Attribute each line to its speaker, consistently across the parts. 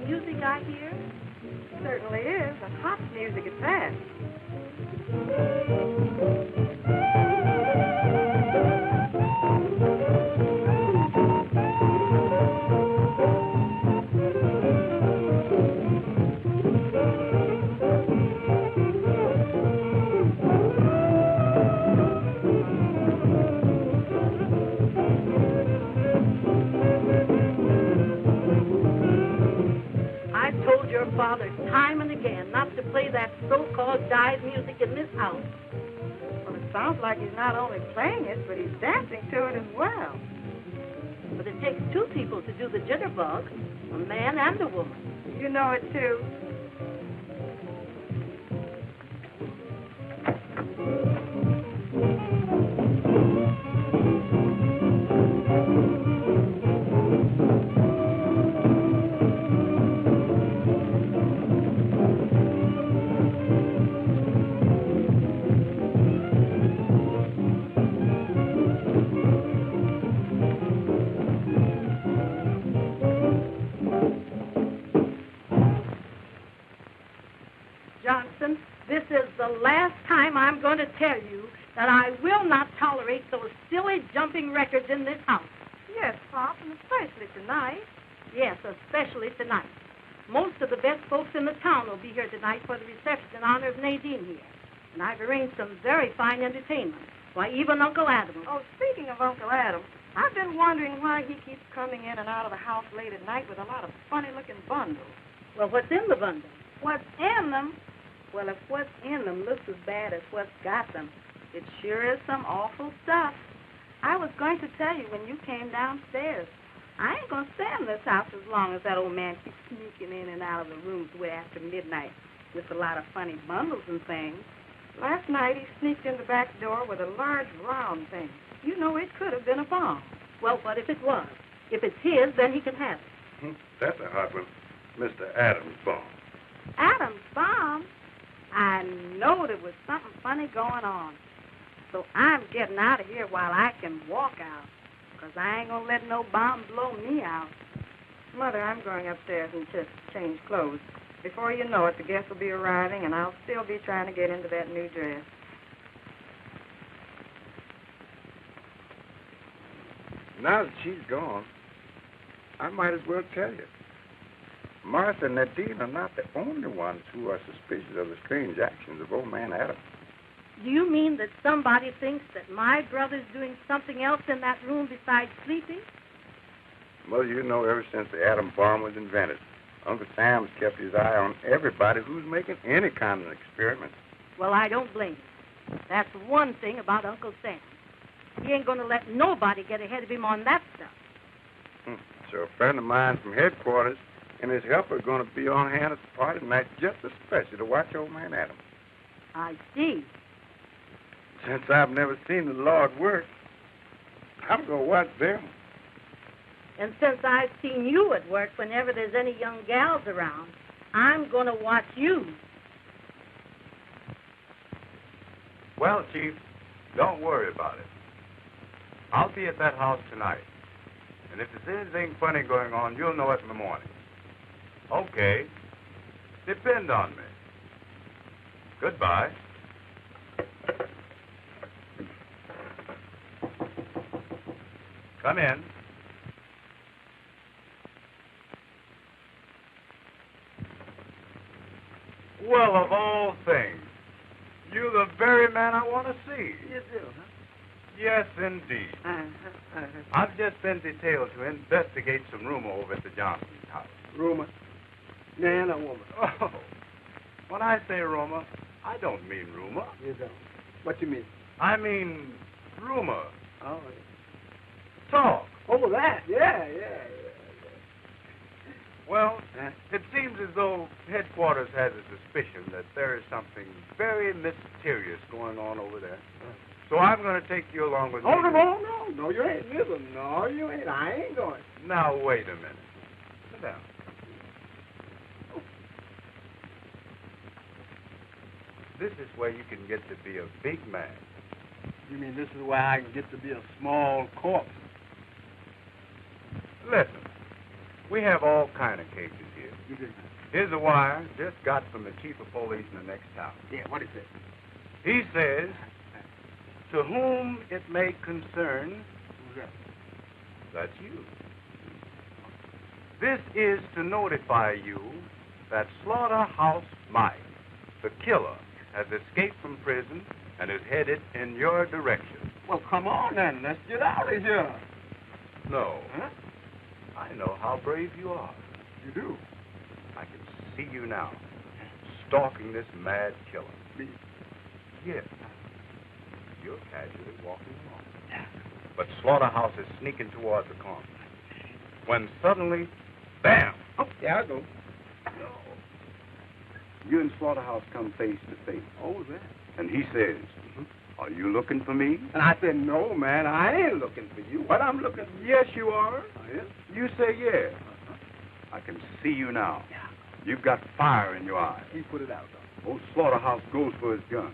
Speaker 1: music I hear?
Speaker 2: Certainly is, and hot music at that.
Speaker 1: Father time and again not to play that so-called jive music in this house.
Speaker 2: Well, it sounds like he's not only playing it, but he's dancing to it as well.
Speaker 1: But it takes two people to do the jitterbug, a man and a woman.
Speaker 2: You know it, too.
Speaker 1: To tell you that I will not tolerate those silly jumping records in this house.
Speaker 2: Yes, Pop, and especially tonight.
Speaker 1: Yes, especially tonight. Most of the best folks in the town will be here tonight for the reception in honor of Nadine here. And I've arranged some very fine entertainment. Why, even Uncle Adam.
Speaker 2: Oh, speaking of Uncle Adam, I've been wondering why he keeps coming in and out of the house late at night with a lot of funny-looking bundles.
Speaker 1: Well, what's in the bundle?
Speaker 2: What's in them?
Speaker 3: Well, if what's in them looks as bad as what's got them, it sure is some awful stuff. I was going to tell you when you came downstairs. I ain't going to stay in this house as long as that old man keeps sneaking in and out of the rooms way after midnight with a lot of funny bundles and things.
Speaker 2: Last night he sneaked in the back door with a large round thing. You know, it could have been a bomb.
Speaker 1: Well, what if it was? If it's his, then he can have it.
Speaker 4: That's a hot one. Mr. Adams' bomb.
Speaker 3: Adams' bomb? I know there was something funny going on. So I'm getting out of here while I can walk out, because I ain't going to let no bomb blow me out.
Speaker 2: Mother, I'm going upstairs and just change clothes. Before you know it, the guests will be arriving, and I'll still be trying to get into that new dress.
Speaker 4: Now that she's gone, I might as well tell you. Martha and Nadine are not the only ones who are suspicious of the strange actions of old man Adam.
Speaker 1: Do you mean that somebody thinks that my brother's doing something else in that room besides sleeping?
Speaker 4: Mother, you know ever since the atom bomb was invented, Uncle Sam's kept his eye on everybody who's making any kind of experiment.
Speaker 1: Well, I don't blame him. That's one thing about Uncle Sam. He ain't going to let nobody get ahead of him on that stuff.
Speaker 4: So a friend of mine from headquarters and his helper are going to be on hand at the party tonight just especially to watch old man Adam.
Speaker 1: I see.
Speaker 4: Since I've never seen the Lord work, I'm going to watch them.
Speaker 1: And since I've seen you at work whenever there's any young gals around, I'm going to watch you.
Speaker 5: Well, Chief, don't worry about it. I'll be at that house tonight. And if there's anything funny going on, you'll know it in the morning. Okay. Depend on me. Goodbye. Come in. Well, of all things, you're the very man I want to see.
Speaker 3: You do, huh?
Speaker 5: Yes, indeed. I've just been detailed to investigate some rumor over at the Johnson's house.
Speaker 6: Rumor? Man or woman?
Speaker 5: Oh, when I say rumor, I don't mean rumor.
Speaker 6: You don't. What you mean?
Speaker 5: I mean rumor.
Speaker 6: Oh,
Speaker 5: Talk.
Speaker 6: Oh, that. Yeah.
Speaker 5: Well, it seems as though headquarters has a suspicion that there is something very mysterious going on over there. So I'm going to take you along with me.
Speaker 6: Oh, no, you ain't, listen. No, you ain't. I ain't going.
Speaker 5: Now, wait a minute. Sit down. This is where you can get to be a big man.
Speaker 6: You mean this is where I can get to be a small corpse?
Speaker 5: Listen, we have all kind of cases here.
Speaker 6: You did.
Speaker 5: Here's a wire just got from the chief of police in the next town.
Speaker 6: Yeah, what is it?
Speaker 5: He says, to whom it may concern,
Speaker 6: Who's that?
Speaker 5: that's you. This is to notify you that Slaughterhouse Mike, the killer, has escaped from prison and is headed in your direction.
Speaker 6: Well, come on then. Let's get out of here.
Speaker 5: No.
Speaker 6: Huh?
Speaker 5: I know how brave you are.
Speaker 6: You do?
Speaker 5: I can see you now, stalking this mad killer.
Speaker 6: Me?
Speaker 5: Yes. You're casually walking along. But Slaughterhouse is sneaking towards the corner. When suddenly, bam!
Speaker 6: Oh, yeah, I go.
Speaker 5: No. You and Slaughterhouse come face to face.
Speaker 6: Oh, that.
Speaker 5: And he says, are you looking for me?
Speaker 6: And I said, no, man, I ain't looking for you. What I'm looking for?
Speaker 5: Yes, you are.
Speaker 6: Oh, yes?
Speaker 5: You say yes. I can see you now.
Speaker 6: Yeah.
Speaker 5: You've got fire in your eyes.
Speaker 6: He put it out, though.
Speaker 5: Old Slaughterhouse goes for his gun.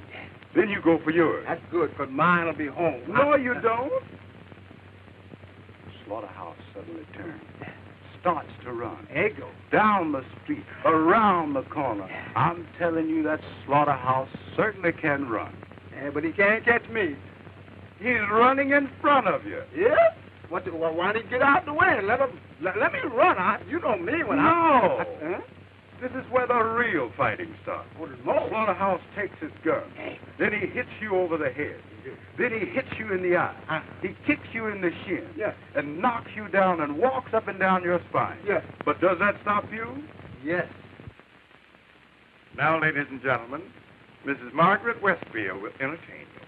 Speaker 5: Then you go for yours.
Speaker 6: That's good, because mine will be home.
Speaker 5: No, you don't. Slaughterhouse suddenly turns, starts to run.
Speaker 6: There you go.
Speaker 5: Down the street, around the corner. I'm telling you that Slaughterhouse certainly can run.
Speaker 6: Yeah, but he can't catch me.
Speaker 5: He's running in front of you.
Speaker 6: Yeah? Well, why don't he get out the way and let me run? You know me when
Speaker 5: No.
Speaker 6: Huh?
Speaker 5: This is where the real fighting starts.
Speaker 6: Oh, no.
Speaker 5: Slaughterhouse takes his gun. Then he hits you over the head. Then he hits you in the eye. He kicks you in the shin.
Speaker 6: Yes.
Speaker 5: And knocks you down and walks up and down your spine.
Speaker 6: Yes.
Speaker 5: But does that stop you?
Speaker 6: Yes.
Speaker 5: Now, ladies and gentlemen, Mrs. Margaret Westfield will entertain you.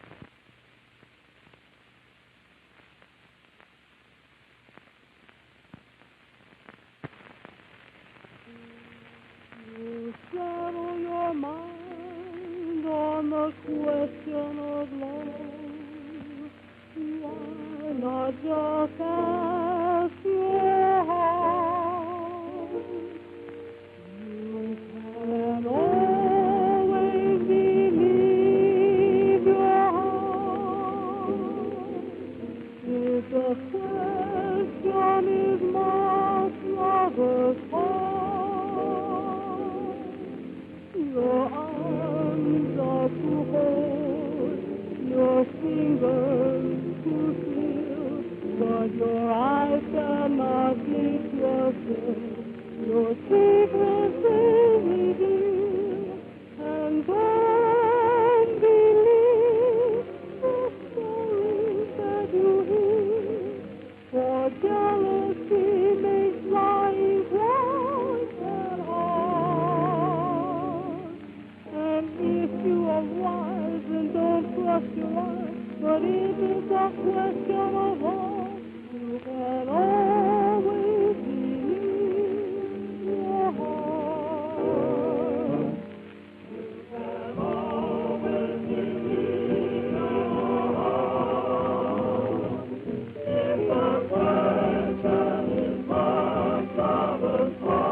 Speaker 1: You settle your mind on the question of love. Why not just ask your heart? You can always believe your heart. If the question is marked lover's heart, your arms are to hold, your fingers to feel, but your eyes cannot keep your secrets they reveal, and don't believe the stories that you hear, for jealousy makes lying quite and hard. And if you are wise, then don't trust your eyes, but if it's a question of heart, you can always believe your heart. You can always believe your heart. If the question is marked lover's heart,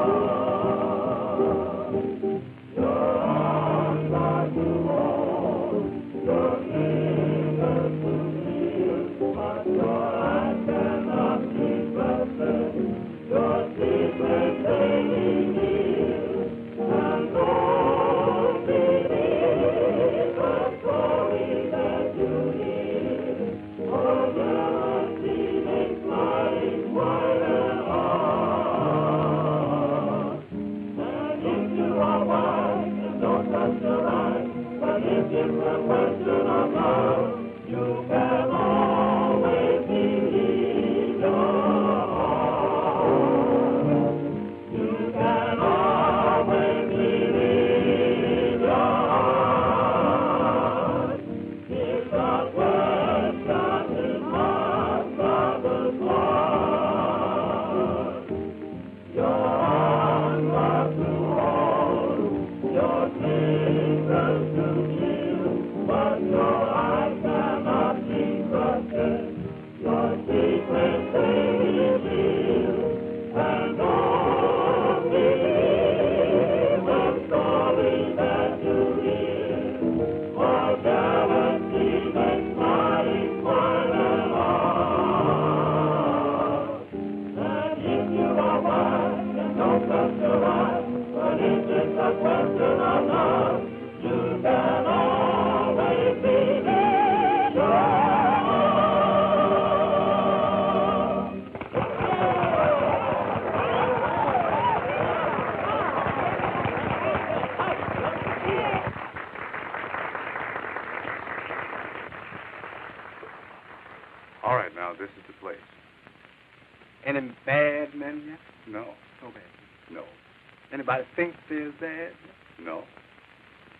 Speaker 1: your arms are to hold, your fingers to feel, but your eyes cannot keep your secrets they reveal, and don't believe the story that you hear, for jealousy makes lying quite and hard. And if you are wise, then don't trust your eyes, but if it's a question of love, you can always believe your heart. You can always believe your heart. If the question is marked lover's heart, your arms are to hold, your fingers to feel, but
Speaker 7: Any bad men yet?
Speaker 5: No,
Speaker 7: No bad.
Speaker 5: no,
Speaker 7: Anybody think there's bad?
Speaker 5: no.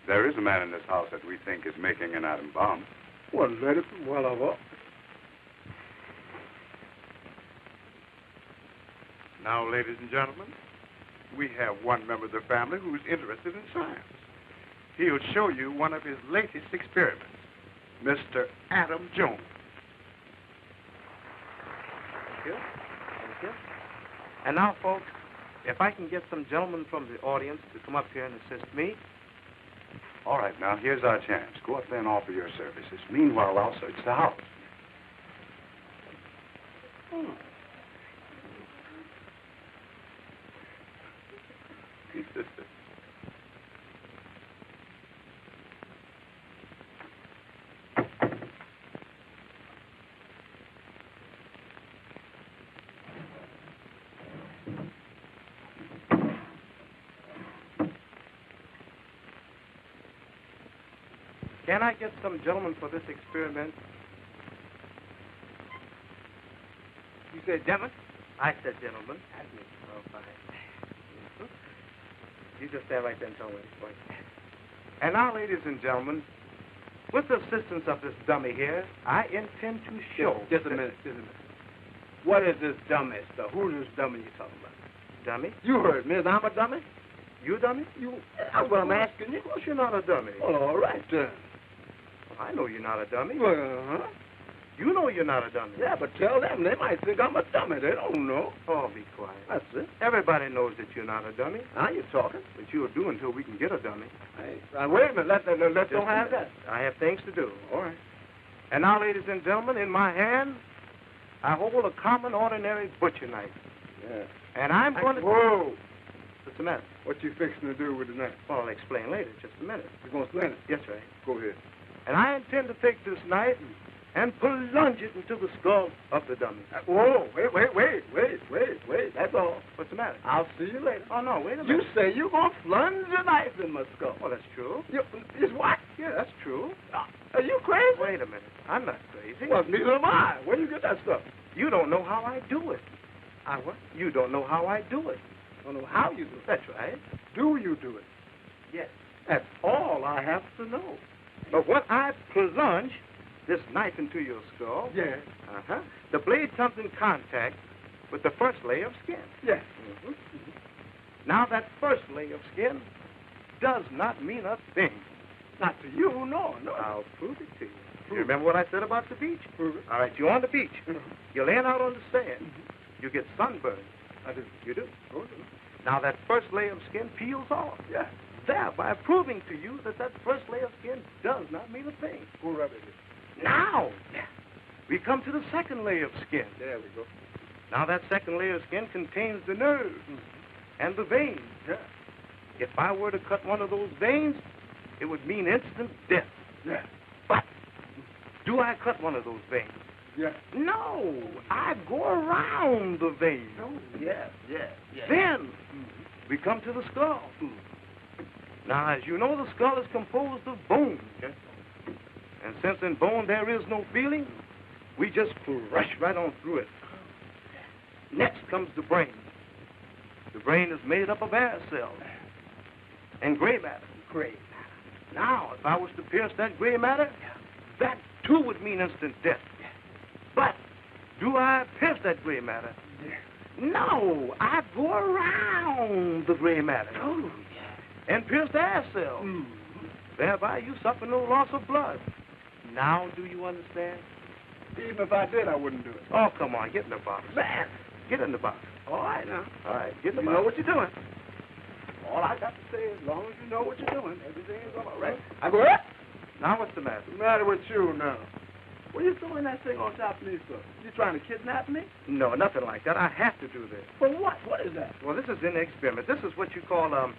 Speaker 5: There is a man in this house that we think is making an atom bomb.
Speaker 6: Well, let it well over.
Speaker 8: Now, ladies and gentlemen, we have one member of the family who's interested in science. He'll show you one of his latest experiments, Mr. Adam Jones.
Speaker 9: Thank you. Thank you. And now, folks, if I can get some gentlemen from the audience to come up here and assist me.
Speaker 5: All right, now, here's our chance. Go up there and offer your services. Meanwhile, I'll search the house.
Speaker 9: Can I get some gentlemen for this experiment?
Speaker 7: You said gentlemen?
Speaker 9: I said gentlemen. Oh, fine. You just stand right there and tell me. And now, ladies and gentlemen, with the assistance of this dummy here, I intend to show...
Speaker 7: Just a minute. What is this dummy stuff? Who's this dummy you're talking about?
Speaker 9: Dummy?
Speaker 7: You heard me. Is I'm a dummy?
Speaker 9: You a dummy?
Speaker 7: That's what I'm asking you.
Speaker 9: Of course you're not a dummy.
Speaker 7: Well, all right, then.
Speaker 9: Well, I know you're not a dummy.
Speaker 7: Well,
Speaker 9: You know you're not a dummy.
Speaker 7: yeah, but tell them. They might think I'm a dummy. They don't know.
Speaker 9: Oh, be quiet.
Speaker 7: That's it.
Speaker 9: Everybody knows that you're not a dummy.
Speaker 7: Now you're talking.
Speaker 9: But you'll do until we can get a dummy.
Speaker 7: Hey, wait a minute. Let's don't have that.
Speaker 9: I have things to do. All right. And now, ladies and gentlemen, in my hand, I hold a common, ordinary butcher knife.
Speaker 7: Yeah.
Speaker 9: And I'm going to...
Speaker 6: Whoa!
Speaker 9: What's the matter?
Speaker 6: What you fixing to do with the knife?
Speaker 9: Well, I'll explain later. Just a minute.
Speaker 6: You gonna explain it?
Speaker 9: Yes, right.
Speaker 6: Go ahead.
Speaker 9: And I intend to take this knife and plunge it into the skull of the dummy.
Speaker 6: Whoa! Wait. That's all.
Speaker 9: What's the matter?
Speaker 6: I'll see you later.
Speaker 9: Oh, no, wait a
Speaker 6: You
Speaker 9: minute.
Speaker 6: say you gonna plunge your knife in my skull?
Speaker 9: Well, that's true.
Speaker 6: Is what?
Speaker 9: Yeah, that's true.
Speaker 6: Are you crazy?
Speaker 9: Wait a minute. I'm not crazy.
Speaker 6: Well, neither am I. Where you get that stuff?
Speaker 9: You don't know how I do it.
Speaker 6: I what?
Speaker 9: You don't know how I do it.
Speaker 6: I don't know how you do it.
Speaker 9: That's right.
Speaker 6: Do you do it?
Speaker 9: Yes.
Speaker 6: That's all I have to know.
Speaker 9: But when I plunge this knife into your skull,
Speaker 6: Yeah.
Speaker 9: the blade comes in contact with the first layer of skin.
Speaker 6: Yes.
Speaker 9: Now, that first layer of skin does not mean a thing.
Speaker 6: Not to you, no.
Speaker 9: I'll prove it to you. You remember what I said about the beach?
Speaker 6: Prove it.
Speaker 9: All right, you're on the beach.
Speaker 6: Mhm.
Speaker 9: You're laying out on the sand. You get sunburned.
Speaker 6: I do.
Speaker 9: You do.
Speaker 6: Oh,
Speaker 9: Now, that first layer of skin peels off.
Speaker 6: yeah.
Speaker 9: Thereby proving to you that that first layer of skin does not mean a thing.
Speaker 6: Go rub it.
Speaker 9: Now, we come to the second layer of skin.
Speaker 6: There we go.
Speaker 9: Now, that second layer of skin contains the nerves and the veins.
Speaker 6: Yeah.
Speaker 9: If I were to cut one of those veins, it would mean instant death.
Speaker 6: Yeah.
Speaker 9: But do I cut one of those veins?
Speaker 6: Yeah.
Speaker 9: No, I go around the vein.
Speaker 6: Oh, yeah.
Speaker 9: Then we come to the skull. Now, as you know, the skull is composed of bone. And since in bone there is no feeling, we just rush right on through it. Next comes the brain. The brain is made up of air cells and gray matter.
Speaker 6: Great.
Speaker 9: Now, if I was to pierce that gray matter, that too would mean instant death. But do I pierce that gray matter? No, I go around the gray matter and pierce the air cells. Thereby, you suffer no loss of blood. Now, do you understand?
Speaker 6: Even if I did, I wouldn't do it.
Speaker 9: Oh, come on, get in the box.
Speaker 6: Man.
Speaker 9: Get in the box.
Speaker 6: All right now.
Speaker 9: All right, get in the
Speaker 6: You
Speaker 9: box.
Speaker 6: know what you're doing. All I got to say is, as long as you know what you're doing, everything is all right. I go, what?
Speaker 9: Now, what's the matter?
Speaker 6: What's the matter with you now? What are you throwing that thing on top of me for? You trying to kidnap me?
Speaker 9: No, nothing like that. I have to do this.
Speaker 6: For what? What is that?
Speaker 9: Well, this is an experiment. This is what you call our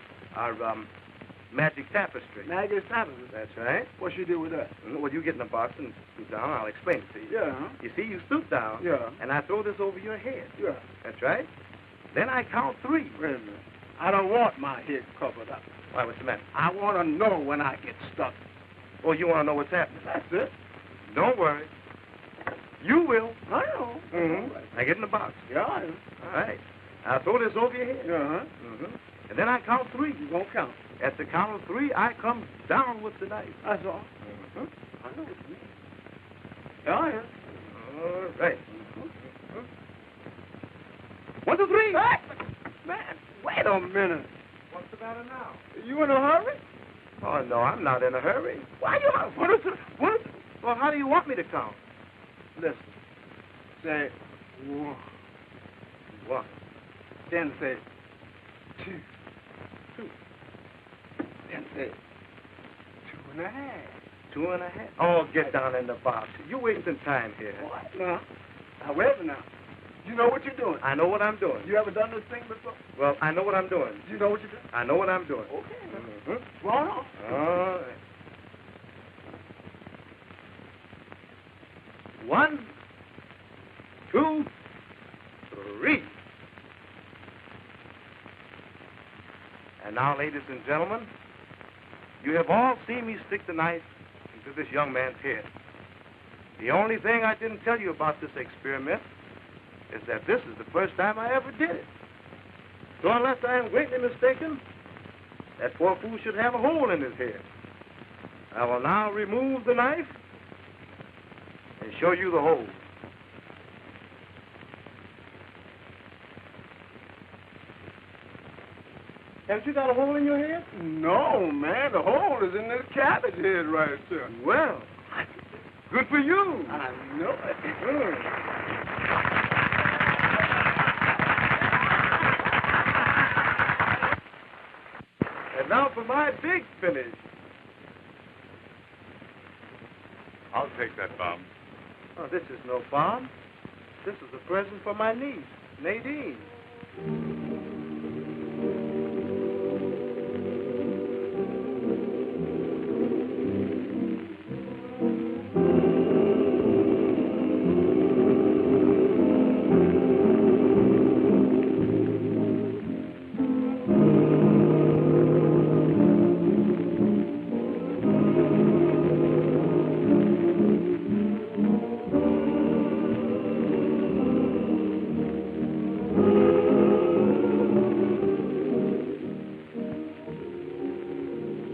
Speaker 9: magic tapestry.
Speaker 6: Maggie Savage.
Speaker 9: That's right.
Speaker 6: What you do with that?
Speaker 9: Well, you get in the box and stoop down. I'll explain it to you.
Speaker 6: Yeah.
Speaker 9: You see, you stoop down.
Speaker 6: Yeah.
Speaker 9: And I throw this over your head.
Speaker 6: Yeah.
Speaker 9: That's right. Then I count 3.
Speaker 6: Wait a minute. I don't want my head covered up.
Speaker 9: Why, what's the matter?
Speaker 6: I want to know when I get stuck.
Speaker 9: Oh, you want to know what's happening?
Speaker 6: That's it.
Speaker 9: Don't worry. You will.
Speaker 6: I know.
Speaker 9: Mm-hmm.
Speaker 6: Right.
Speaker 9: Now get in the box.
Speaker 6: Yeah, I know.
Speaker 9: All right. I'll throw this over your head.
Speaker 6: Uh-huh.
Speaker 9: Mm-hmm. And then I count three.
Speaker 6: You gonna count?
Speaker 9: At the count of three, I come down with the knife.
Speaker 6: That's all.
Speaker 9: Mm-hmm.
Speaker 6: I know what you mean. Yeah, I am.
Speaker 9: All right. 1, 2, 3.
Speaker 6: Hey, man, wait a minute.
Speaker 9: What's the matter now?
Speaker 6: You in a hurry?
Speaker 9: Oh, no, I'm not in a hurry.
Speaker 6: Why you? What?
Speaker 9: Well, how do you want me to count?
Speaker 6: Listen. Say 1.
Speaker 9: 1.
Speaker 6: Then say 2. 2. Then say 2.5.
Speaker 9: 2.5. Oh, get down in the box. You're wasting time here.
Speaker 6: What? Now, wait a minute now. You know what you're doing.
Speaker 9: I know what I'm doing.
Speaker 6: You ever done this thing before?
Speaker 9: Well, I know what I'm doing.
Speaker 6: You know what you're doing?
Speaker 9: I know what I'm doing.
Speaker 6: Okay.
Speaker 9: Mm-hmm.
Speaker 6: Right on.
Speaker 9: All right. 1, 2, 3. And now, ladies and gentlemen, you have all seen me stick the knife into this young man's head. The only thing I didn't tell you about this experiment is that this is the first time I ever did it. So unless I am greatly mistaken, that poor fool should have a hole in his head. I will now remove the knife and show you the hole. Haven't you got a hole in your head?
Speaker 6: No, man. The hole is in this cabbage head right there.
Speaker 9: Well, good for you.
Speaker 6: I know it.
Speaker 9: And now for my big finish.
Speaker 8: I'll take that bomb.
Speaker 9: Oh, this is no bomb. This is a present for my niece, Nadine.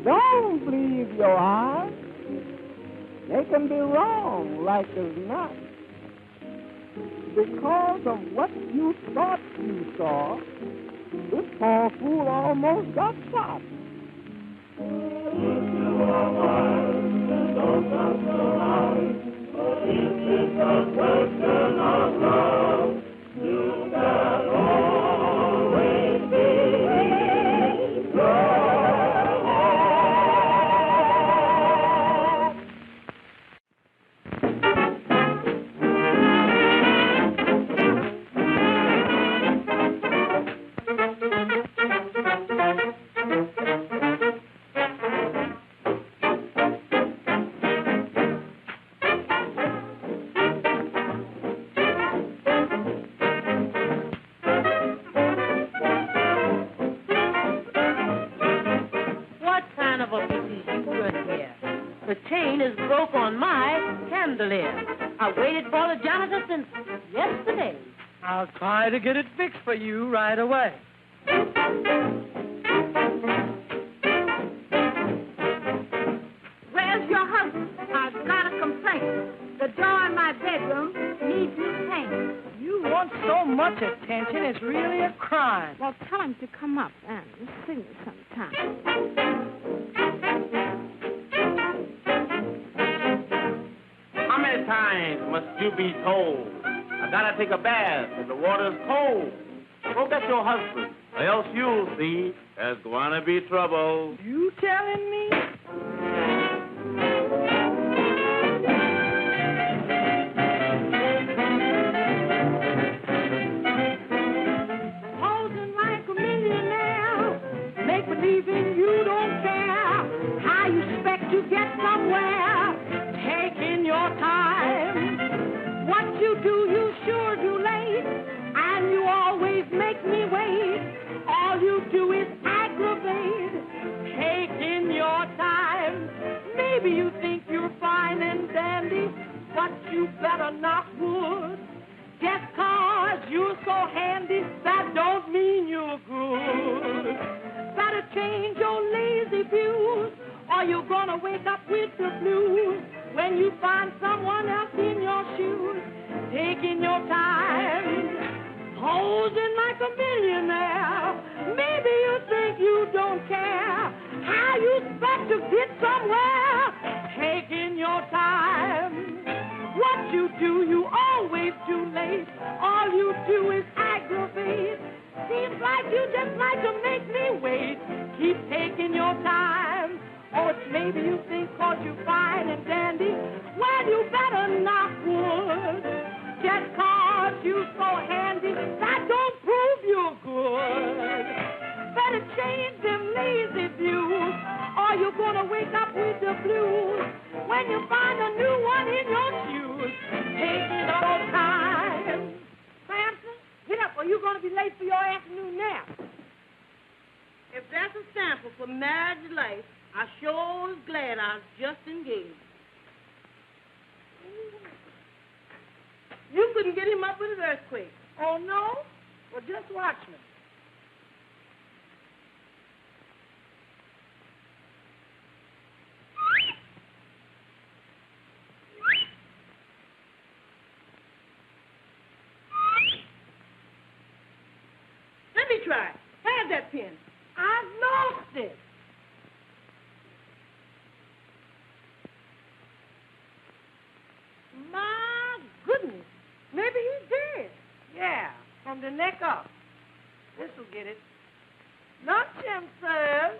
Speaker 1: Don't believe your eyes. They can be wrong like as not. Because of what you thought you saw, this poor fool almost got shot. If you are wise, then don't trust your eyes. But if it's a question of love, you can always be your
Speaker 10: I'll try to get it fixed for you right away.
Speaker 3: Where's your husband? I've got a complaint. The door in my bedroom needs new paint.
Speaker 10: You want so much attention, it's really a crime.
Speaker 3: Well, tell him to come up and sing me sometime.
Speaker 11: How many times must you be told? I gotta take a bath and the water's cold. Go get your husband, or else you'll see there's gonna be trouble.
Speaker 10: You telling me?
Speaker 1: Posing like a millionaire, make believing you don't care how you expect to get somewhere. Taking your time. What you do, you sure do late, and you always make me wait. All you do is aggravate, taking your time. Maybe you think you're fine and dandy, but you better knock wood. Just 'cause you're so handy, that don't mean you're good. Better change your lazy views, or you're gonna wake up with the blues when you find someone else in your shoes, taking your time, posing like a millionaire. Maybe you think you don't care how you expect to get somewhere, taking your time. What you do, you always too late. All you do is aggravate. Seems like you just like to make me wait. Keep taking your time. Or it's maybe you think 'cause you're fine and dandy, well, you better knock wood. Just 'cause you're so handy, that don't prove you're good. Better change them lazy views, or you're gonna wake up with the blues when you find a new one in your shoes. Taking all time. Samson, get up, or you're gonna be late for your afternoon nap.
Speaker 12: If that's a sample for marriage life, I sure was glad I was just engaged. You couldn't get him up with an earthquake.
Speaker 1: Oh, no? Well, just watch me.
Speaker 12: Let me try. Have that pen.
Speaker 1: I've lost it. My goodness. Maybe he's dead. Yeah, from the neck up. This'll get it. Lunch him, sir.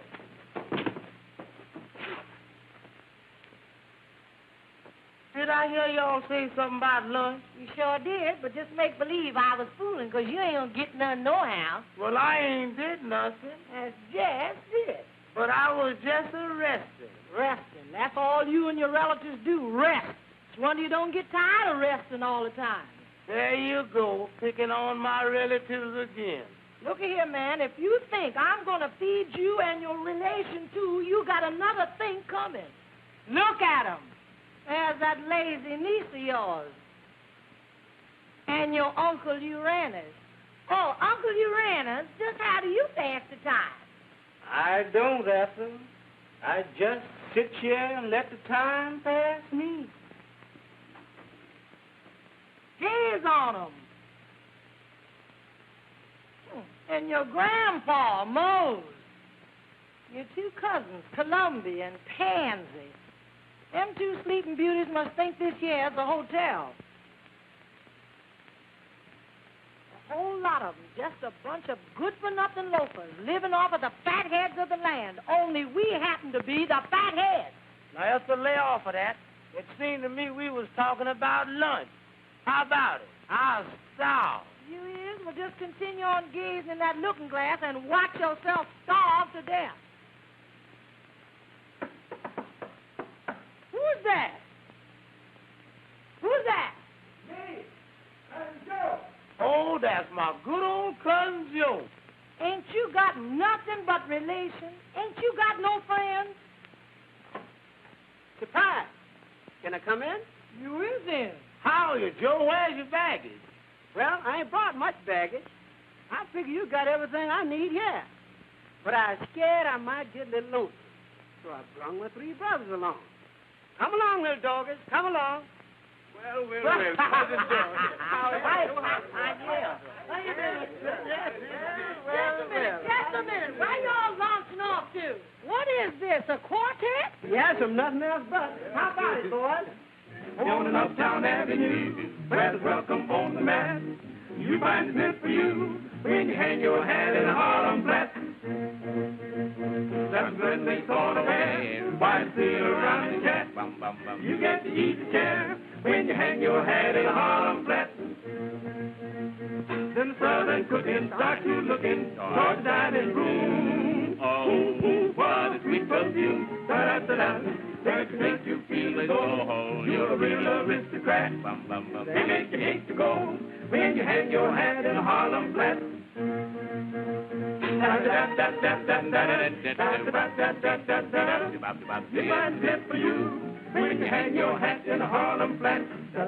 Speaker 11: Did I hear y'all say something about lunch?
Speaker 1: You sure did, but just make believe I was fooling, 'cause you ain't gonna get none nohow.
Speaker 11: Well, I ain't did nothing.
Speaker 1: That's just it.
Speaker 11: But I was just resting.
Speaker 1: Resting. That's all you and your relatives do, rest. It's wonder you don't get tired of resting all the time.
Speaker 11: There you go, picking on my relatives again.
Speaker 1: Look here, man, if you think I'm gonna feed you and your relation too, you got another thing coming. Look at 'em. There's that lazy niece of yours. And your Uncle Uranus. Oh, Uncle Uranus, just how do you pass the time?
Speaker 11: I don't, Ethel. I just sit here and let the time pass me.
Speaker 1: Gaze on 'em. And your grandpa, Mose. Your two cousins, Columbia and Pansy. Them two sleeping beauties must think this here's a hotel. A whole lot of them, just a bunch of good-for-nothing loafers living off of the fatheads of the land. Only we happen to be the fatheads.
Speaker 11: Now, Ethel, lay off of that. It seemed to me we was talking about lunch. How about it? I'll starve.
Speaker 1: You is? Well, just continue on gazing in that looking glass and watch yourself starve to death. Who's that? Who's that?
Speaker 9: Me. Cousin Joe.
Speaker 11: Oh, that's my good old cousin Joe.
Speaker 1: Ain't you got nothing but relations? Ain't you got no friends?
Speaker 12: Surprise. Can I come in?
Speaker 1: You is in.
Speaker 11: How are you, Joe? Where's your baggage?
Speaker 12: Well, I ain't brought much baggage. I figure you got everything I need here. But I was scared I might get a little lonesome. So I brung my three brothers along. Come along, little doggies. Come along.
Speaker 9: Well, Cousin Joe.
Speaker 1: How you doing? Just a minute. Where y'all launching off to? What is this, a quartet?
Speaker 12: Yes, I'm nothing else but. How about it, boys?
Speaker 13: On an uptown avenue, where the welcome on the mat, you find it meant for you when you hang your hat in a Harlem flat. That's when they sort of wear white seal around the cat. You get to eat the chair when you hang your hat in a Harlem flat. Then the southern cooking starts to looking towards the dining room. Oh, what a sweet perfume. Da-da-da-da. That make you feel as though you're a real aristocrat. They make you hate to go when you hang your hat in a Harlem flat. You find it for you when you hang your hat in a Harlem flat. You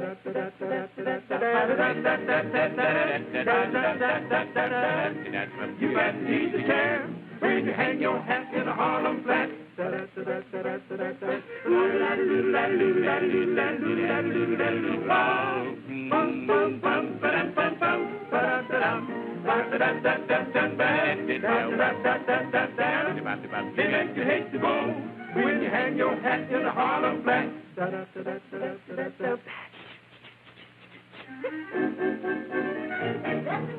Speaker 13: got an easy chair when you hang your hat in a Harlem flat. They make you hate to go when you hang your hat in a Harlem flat.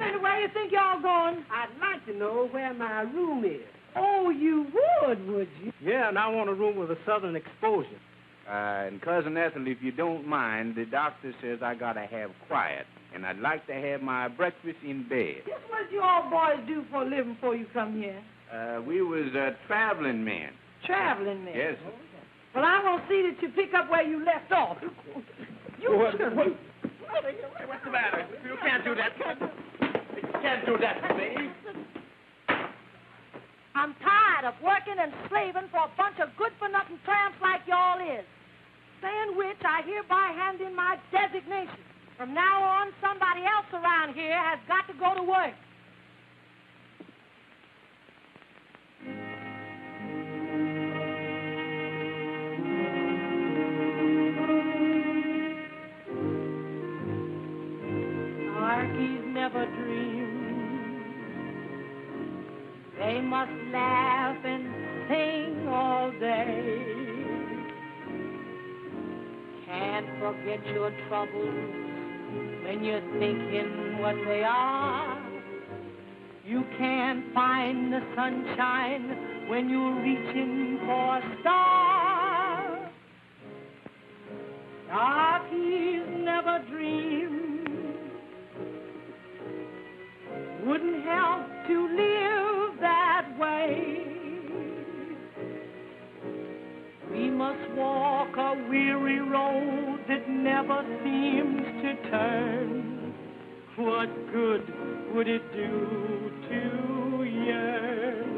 Speaker 12: Listen, where you think y'all going? I'd like to know where my room is. Oh, you would you?
Speaker 7: Yeah, and I want a room with a southern exposure. And Cousin Ethel, if you don't mind, the doctor says I gotta have quiet, and I'd like to have my breakfast in bed.
Speaker 12: Guess what you all boys do for a living before you come here?
Speaker 7: We was traveling men.
Speaker 12: Traveling men?
Speaker 7: Yes.
Speaker 12: Okay. Well, I'm going to see that you pick up where you left off.
Speaker 7: What's the matter? You can't do that. You can't do that to me.
Speaker 14: I'm tired of working and slaving for a bunch of good-for-nothing tramps like y'all is. Saying which, I hereby hand in my designation. From now on, somebody else around here has got to go to work. Darkies never dream. They must laugh and sing all day. Can't forget your troubles when you're thinking what they are. You can't find the sunshine when you're reaching for a star. Darkies never dream. Wouldn't help to live that way. We must walk a weary road that never seems to turn. What good would it do to yearn?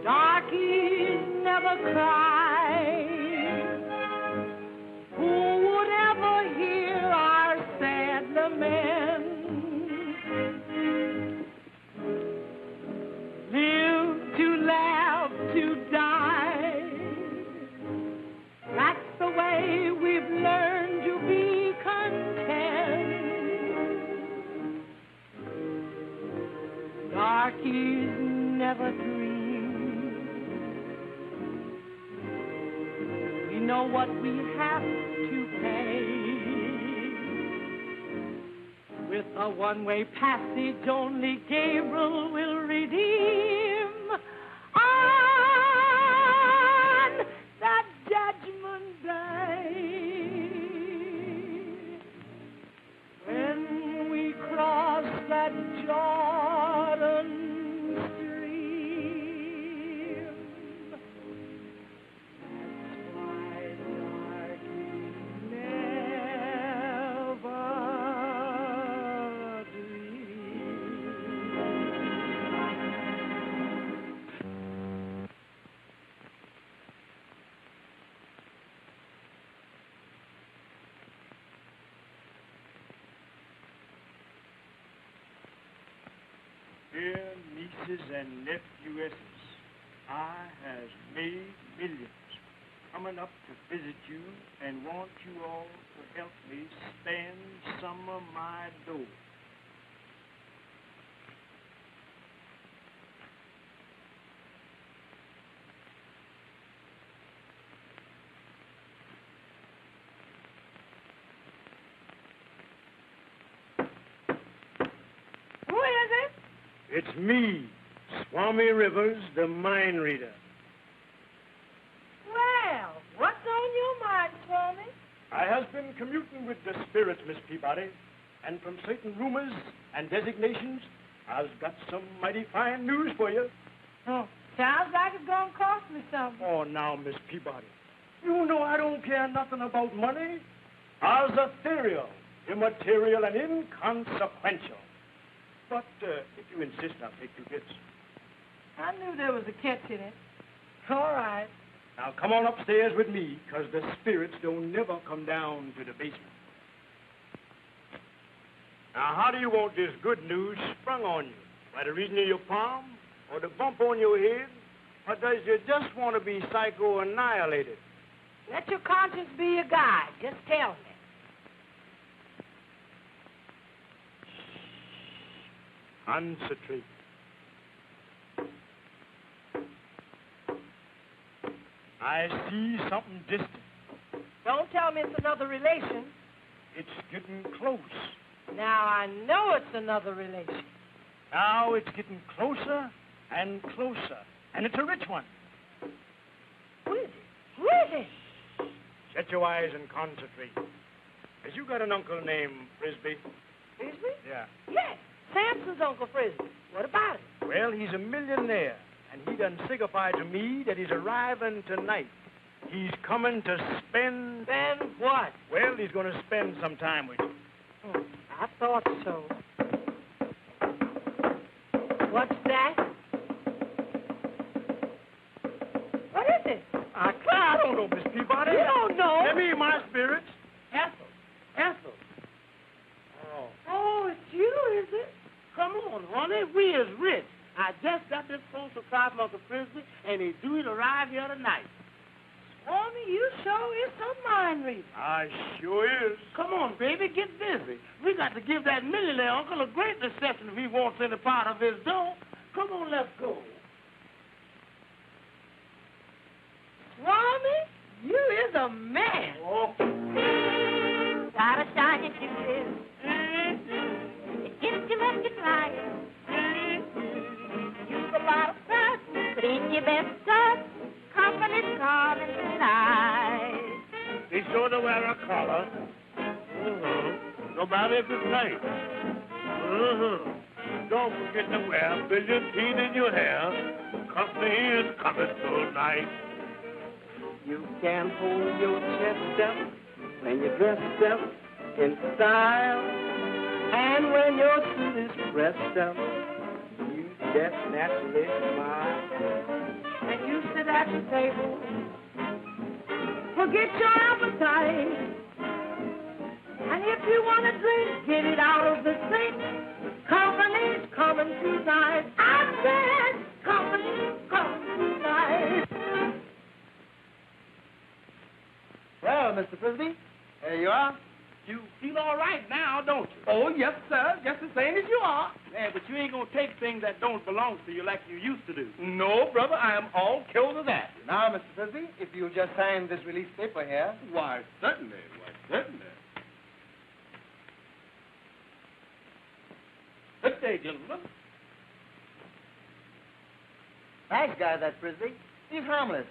Speaker 14: Darkies never cry. Who would ever hear our sad lament? Live to laugh, to die. That's the way we've learned to be content. Darkies never dream. We know what we have to pay. With a one-way passage, only Gabriel will redeem. On that judgment day, when we cross that Jordan stream, that's why darkies never
Speaker 15: Dear nieces and nephews, I has made millions coming up to visit you and want you all to help me stand some of my dough.
Speaker 12: Who is it?
Speaker 15: It's me, Swami Rivers, the mind reader.
Speaker 14: Well, what's on your mind, Swami?
Speaker 15: I has been commuting with the spirits, Miss Peabody, and from certain rumors and designations, I've got some mighty fine news for you.
Speaker 14: Oh, sounds like it's going to cost me something.
Speaker 15: Oh, now, Miss Peabody, you know I don't care nothing about money. I's ethereal, immaterial, and inconsequential. But if you insist, I'll take 2 bits.
Speaker 14: I knew there was a catch in it. All right.
Speaker 15: Now, come on upstairs with me, because the spirits don't never come down to the basement. Now, how do you want this good news sprung on you? By the reason of your palm? Or the bump on your head? Or does you just want to be psycho-annihilated?
Speaker 14: Let your conscience be your guide. Just tell me.
Speaker 15: Concentrate. I see something distant.
Speaker 14: Don't tell me it's another relation.
Speaker 15: It's getting close.
Speaker 14: Now, I know it's another relation.
Speaker 15: Now it's getting closer and closer. And it's a rich one.
Speaker 14: Really? Really?
Speaker 15: Shut your eyes and concentrate. Has you got an uncle named Frisbee?
Speaker 14: Frisbee?
Speaker 15: Yeah.
Speaker 14: Yes. Samson's Uncle Frisbee. What about it?
Speaker 15: Well, he's a millionaire. And he done signified to me that he's arriving tonight. He's coming to spend...
Speaker 14: Spend what?
Speaker 15: Well, he's going to spend some time with you.
Speaker 14: Oh, I thought so. What's that? What is it?
Speaker 15: I don't know, Miss Peabody.
Speaker 14: You don't know?
Speaker 15: Let me hear my spirits.
Speaker 12: Ethel.
Speaker 14: Oh, it's you, is it?
Speaker 12: Come on, honey. We is rich. I just got this phone surprise from Uncle Frisbee, and he due to arrive here tonight.
Speaker 14: Swarmy, you sure is some mind reader.
Speaker 15: I sure is.
Speaker 12: Come on, baby, get busy. We got to give that millionaire uncle a great reception if he wants any part of his dough. Come on, let's go.
Speaker 14: Swami, you is a man.
Speaker 12: Oh.
Speaker 16: Got a shiny shoes. It gets you left it right. Use a lot of stuff, but in your best stuff, company's coming tonight.
Speaker 12: Be sure to wear a collar. No matter if it's night. Don't forget to wear brilliantine in your hair. Company is coming tonight.
Speaker 17: You can hold your chest up when you're dressed up in style. And when your suit is pressed up, you just naturally smile.
Speaker 14: And you sit at the table, forget your appetite. And if you want a drink, get it out of the sink. Company's coming tonight. I said, company's coming tonight.
Speaker 17: Well, Mr. Frisbee, there you are.
Speaker 12: You feel all right now, don't you?
Speaker 17: Oh, yes, sir. Just the same as you are.
Speaker 12: Yeah, but you ain't gonna take things that don't belong to you like you used to do.
Speaker 17: No, brother, I am all killed to that. Now, Mr. Frisbee, if you'll just sign this release paper here.
Speaker 8: Why, certainly.
Speaker 12: Good day, gentlemen.
Speaker 17: Nice guy, that Frisbee. He's harmless.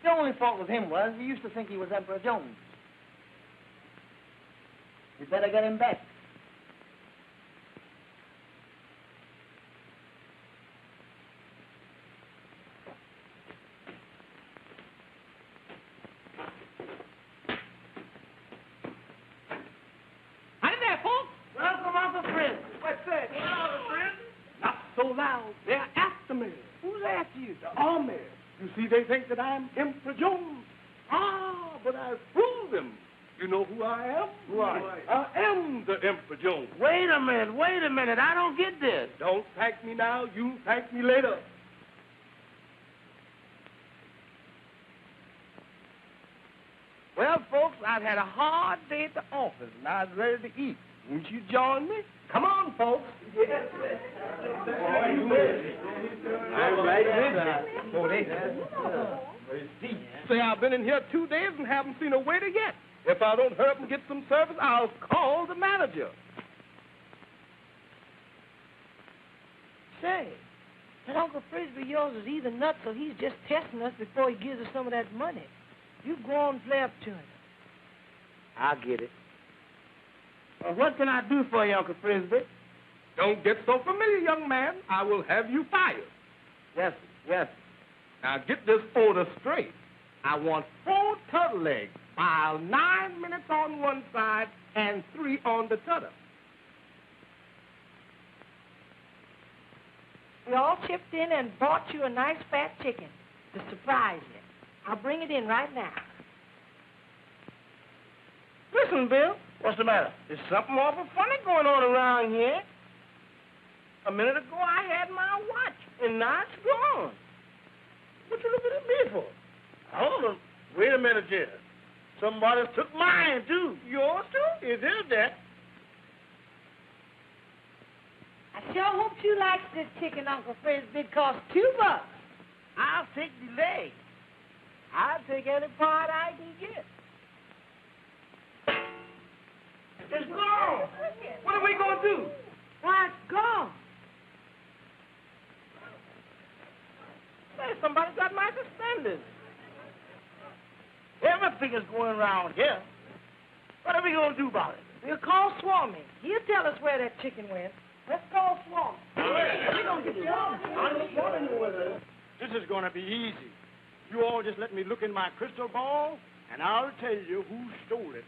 Speaker 17: The only fault with him was he used to think he was Emperor Jones. You better get him back.
Speaker 12: Howdy there, folks. Welcome, Uncle Frisbee. What's that? Uncle Frisbee? Not so loud. They're after me. Who's after you? The army. You see, they think that I'm Emperor Jones. Ah, but I've fooled them. You know who I am?
Speaker 17: Who are you?
Speaker 12: I am the Emperor Jones. Wait a minute. I don't get this.
Speaker 15: Don't thank me now. You thank me later.
Speaker 12: Well, folks, I've had a hard day at the office, and I was ready to eat. Won't you join me? Come on, folks. Yes.
Speaker 17: I'm right with you.
Speaker 12: Say, I've been in here 2 days and haven't seen a waiter yet. If I don't hurry up and get some service, I'll call the manager.
Speaker 14: Say, that Uncle Frisbee yours is either nuts or he's just testing us before he gives us some of that money. You go on and play up to him.
Speaker 17: I'll get it.
Speaker 12: What can I do for you, Uncle Frisbee?
Speaker 15: Don't get so familiar, young man. I will have you fired.
Speaker 17: Yes, yes.
Speaker 15: Now, get this order straight. I want 4 turtle legs, filed 9 minutes on one side and 3 on the t'other.
Speaker 14: We all chipped in and bought you a nice fat chicken to surprise you. I'll bring it in right now.
Speaker 12: Listen, Bill. What's the matter? There's something awful funny going on around here. A minute ago, I had my watch, and now it's gone. What you looking at me for? Hold on. Wait a minute, here. Somebody took mine, too. Yours, too? It is that.
Speaker 14: I sure hope you like this chicken, Uncle Frisbee. It costs $2.
Speaker 12: I'll take the leg. I'll take any part I can get. It's gone. What are we going to do?
Speaker 14: Why, it's gone.
Speaker 12: Hey, somebody got my suspenders. Everything is going around here. What are we going to do about it?
Speaker 14: We'll call Swarmy. He'll tell us where that chicken went. Let's call Swarmy. We're going to get you on.
Speaker 15: This is going to be easy. You all just let me look in my crystal ball, and I'll tell you who stole it.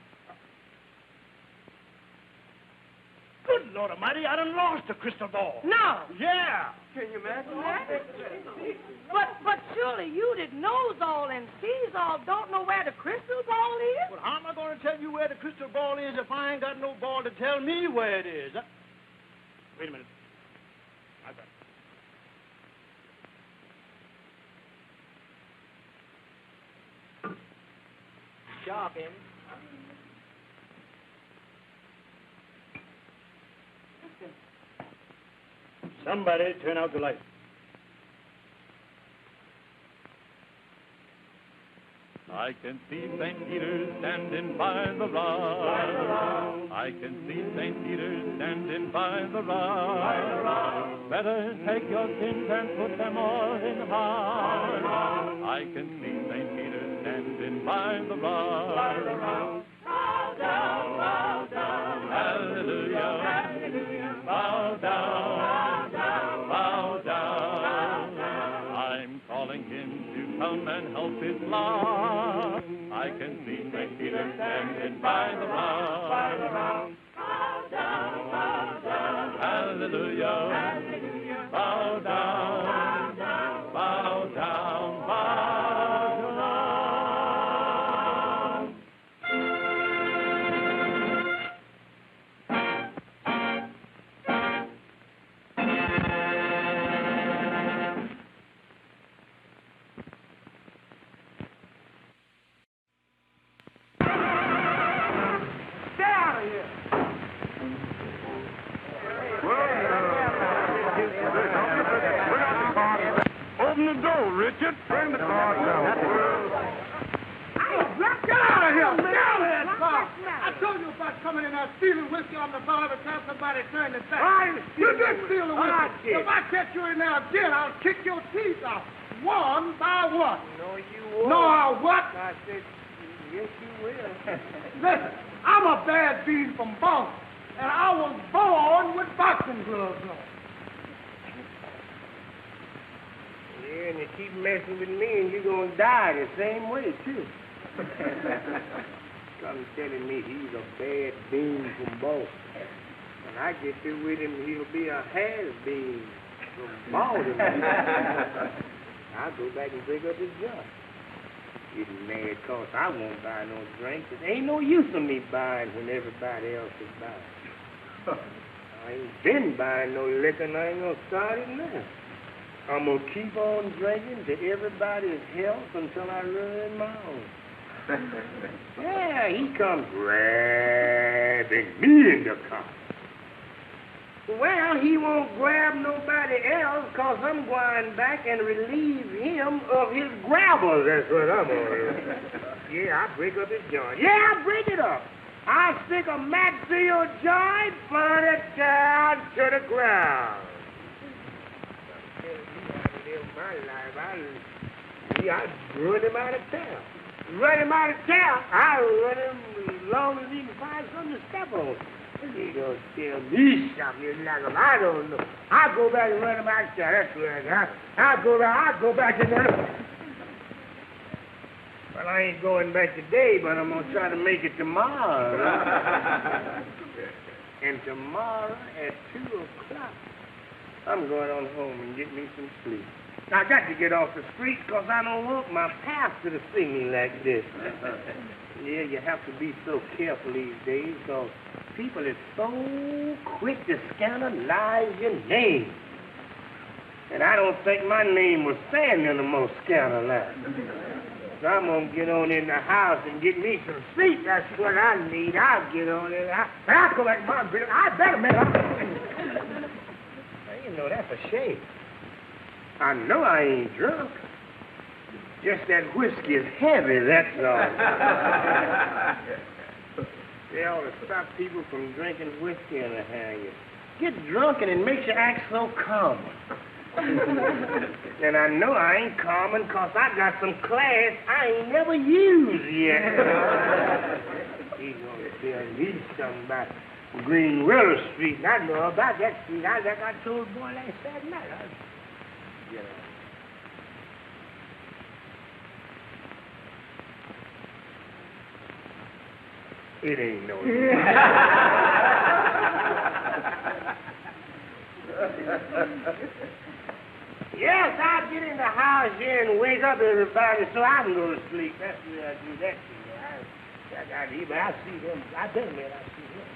Speaker 15: Good Lord Almighty, I done lost the crystal ball.
Speaker 14: No.
Speaker 15: Yeah.
Speaker 12: Can you imagine that?
Speaker 14: But surely you that knows all and sees all don't know where the crystal ball is?
Speaker 15: Well, how am I going to tell you where the crystal ball is if I ain't got no ball to tell me where it is? Wait a minute. I got it.
Speaker 12: Sharp, ain't it?
Speaker 15: Somebody turn out the light.
Speaker 13: I can see St. Peter standing by the rock. I can see St. Peter standing by the rock. Better take your sins and put them all in heart. I can see St. Peter standing by the rock. Bow down, bow down, hallelujah, hallelujah. Bow down, bow down. I'm calling him to come and help his flock. I can see St. Peter standing by the rock. Bow down, hallelujah, hallelujah. Bow down, bow down, bow down.
Speaker 8: Open the door, Richard. Bring the car down.
Speaker 9: Get out of here! Get out of here, car! I told you about coming in there stealing whiskey on the bar every time somebody turned his back. You did steal the whiskey. If I catch you in there again, I'll kick your teeth out. One by one.
Speaker 12: No, you won't.
Speaker 9: No, I what?
Speaker 12: I said, yes, you will.
Speaker 9: Listen, I'm a bad bean from Boston, and I was born with boxing gloves on.
Speaker 12: Yeah, and you keep messing with me, and you're going to die the same way, too. Come telling me he's a bad bean from Boston. When I get through with him, he'll be a has-been from Baltimore. I'll go back and break up his joint. Getting mad because I won't buy no drink. There ain't no use of me buying when everybody else is buying. I ain't been buying no liquor, and I ain't going to start it now. I'm going to keep on drinking to everybody's health until I run my own. Yeah, he comes grabbing me in the car. Well, he won't grab nobody else because I'm going back and relieve him of his gravel. That's what I'm going to do. Yeah, I break up his joint. Yeah, I break it up. I stick a match to your joint, burn it down to the ground. My life, I run him out of town. Run him out of town. I run him as long as he can find something to step on. He don't tell me something like him. I don't know. I go back and run him out of town. That's right. I go back and run him. Well, I ain't going back today, but I'm gonna try to make it tomorrow. And tomorrow at 2 o'clock, I'm going on home and get me some sleep.
Speaker 9: I got to get off the street because I don't want my pastor to see me like this. Yeah, you have to be so careful these days because people are so quick to scandalize your name. And I don't think my name was standing in the most scandalized. So I'm going to get on in the house and get me some sleep. That's what I need. I'll get on in. I'll go back to my business. I better, man. You know, that's a shame. I know I ain't drunk. Just that whiskey is heavy, that's all. They ought to stop people from drinking whiskey in a hang. Get drunk and it makes you act so common. And I know I ain't common because I got some class I ain't never used yet. He's going to tell me something about Green Willow Street. And I know about that street. I told the boy last Saturday night. You know. It ain't no Yes, I'll get in the house here and wake up everybody so I can go to sleep. That's the way I do that. I see him. I bet man, I see him.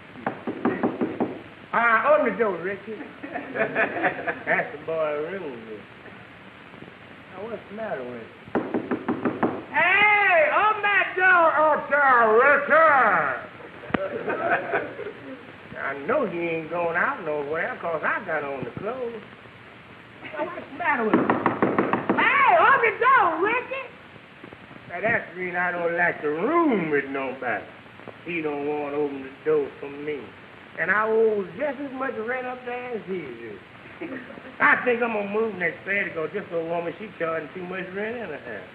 Speaker 9: Open the door, Richard. That's the boy room. Now, what's the matter with him? Hey, open that door up there, Richard. I know he ain't going out nowhere because I got on the clothes. Now, what's the matter with him? Hey, open the door, Richard. Now, that's the reason I don't like to room with nobody. He don't want to open the door for me. And I owe just as much rent up there as he do. I think I'm going to move next Saturday because this old woman, she charging too much rent in her house.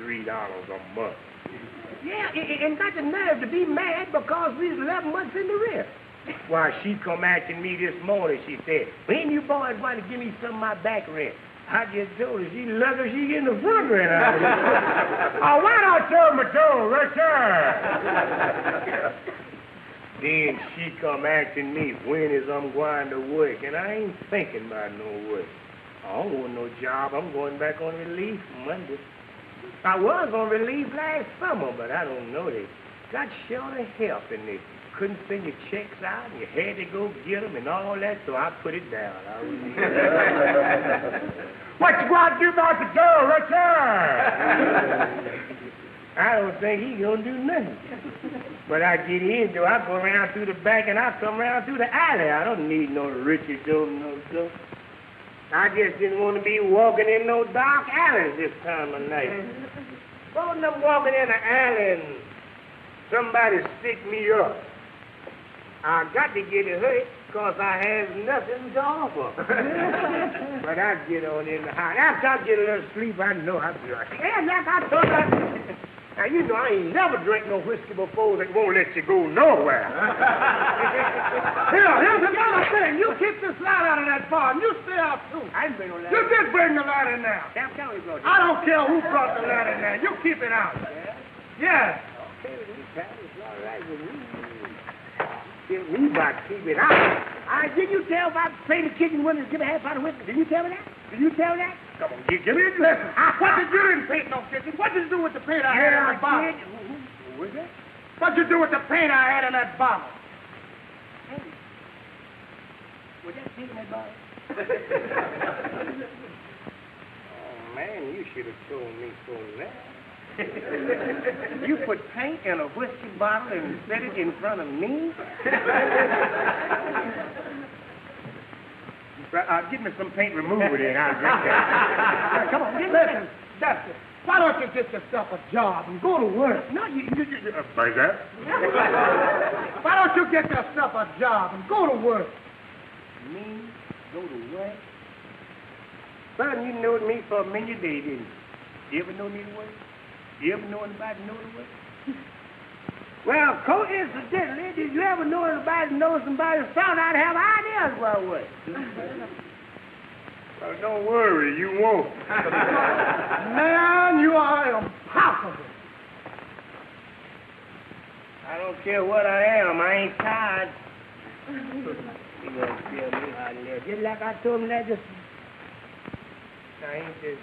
Speaker 9: $3 a month. Yeah, and got the nerve to be mad because we're 11 months in the rent. Why, she come asking me this morning, she said, when you boys want to give me some of my back rent? I just told her she lucky she getting the front rent out of it. Oh, why not tell me to, Richard? Then she come asking me when is I'm going to work, and I ain't thinking about no work. I don't want no job. I'm going back on relief Monday. I was on relief last summer, but I don't know. They got short of help, and they couldn't send your checks out, and you had to go get them and all that, so I put it down. What you going to do about the door, Richard? I don't think he's going to do nothing. But I get in, though. I go around through the back, and I come around through the alley. I don't need no Richard door, no door. I just didn't want to be walking in no dark alleys this time of night. Supposing I'm walking in an alley and somebody stick me up. I got to get it hurt because I have nothing to offer. But I get on in the house. After I get a little sleep, I know I'll be right. Yeah, like I told you. Now, you know, I ain't never drank no whiskey before that won't let you go nowhere. Here's another thing. You keep this light out of that bar, and you stay out, too. I didn't bring no light. You did bring the light in there. Damn, tell me, bro. I don't care who brought the light in there. You keep it out. Yeah? Okay, with me, Pat. It's all right with me. We about to keep it out. Did you tell if I pay the kitchen window to give a half pot of whiskey? Did you tell me that? Did you tell that? Come on, give me a lesson. What did you didn't paint no kitchen? What did you do with the paint I had in that bottle? Who was that? What did you do with the paint I had in that bottle? Hey. Was that paint in that bottle? Oh, man, you should have told me so that. You put paint in a whiskey bottle and set it in front of me? Give me some paint remover then. I'll drink that. Come on, listen, Dusty. Why don't you get yourself a job and go to work? No, you by that? Why don't you get yourself a job and go to work? Me? Go to work? Son, you knowed me for a minute day, didn't you? You ever know me to work? You ever know anybody know the way? Well, coincidentally, did you ever know anybody know somebody found out to have ideas about what? Well, don't worry, you won't. Man, you are impossible. I don't care what I am, I ain't tired. You gonna tell me how to live. Just like I told him that just...
Speaker 18: Now, ain't this,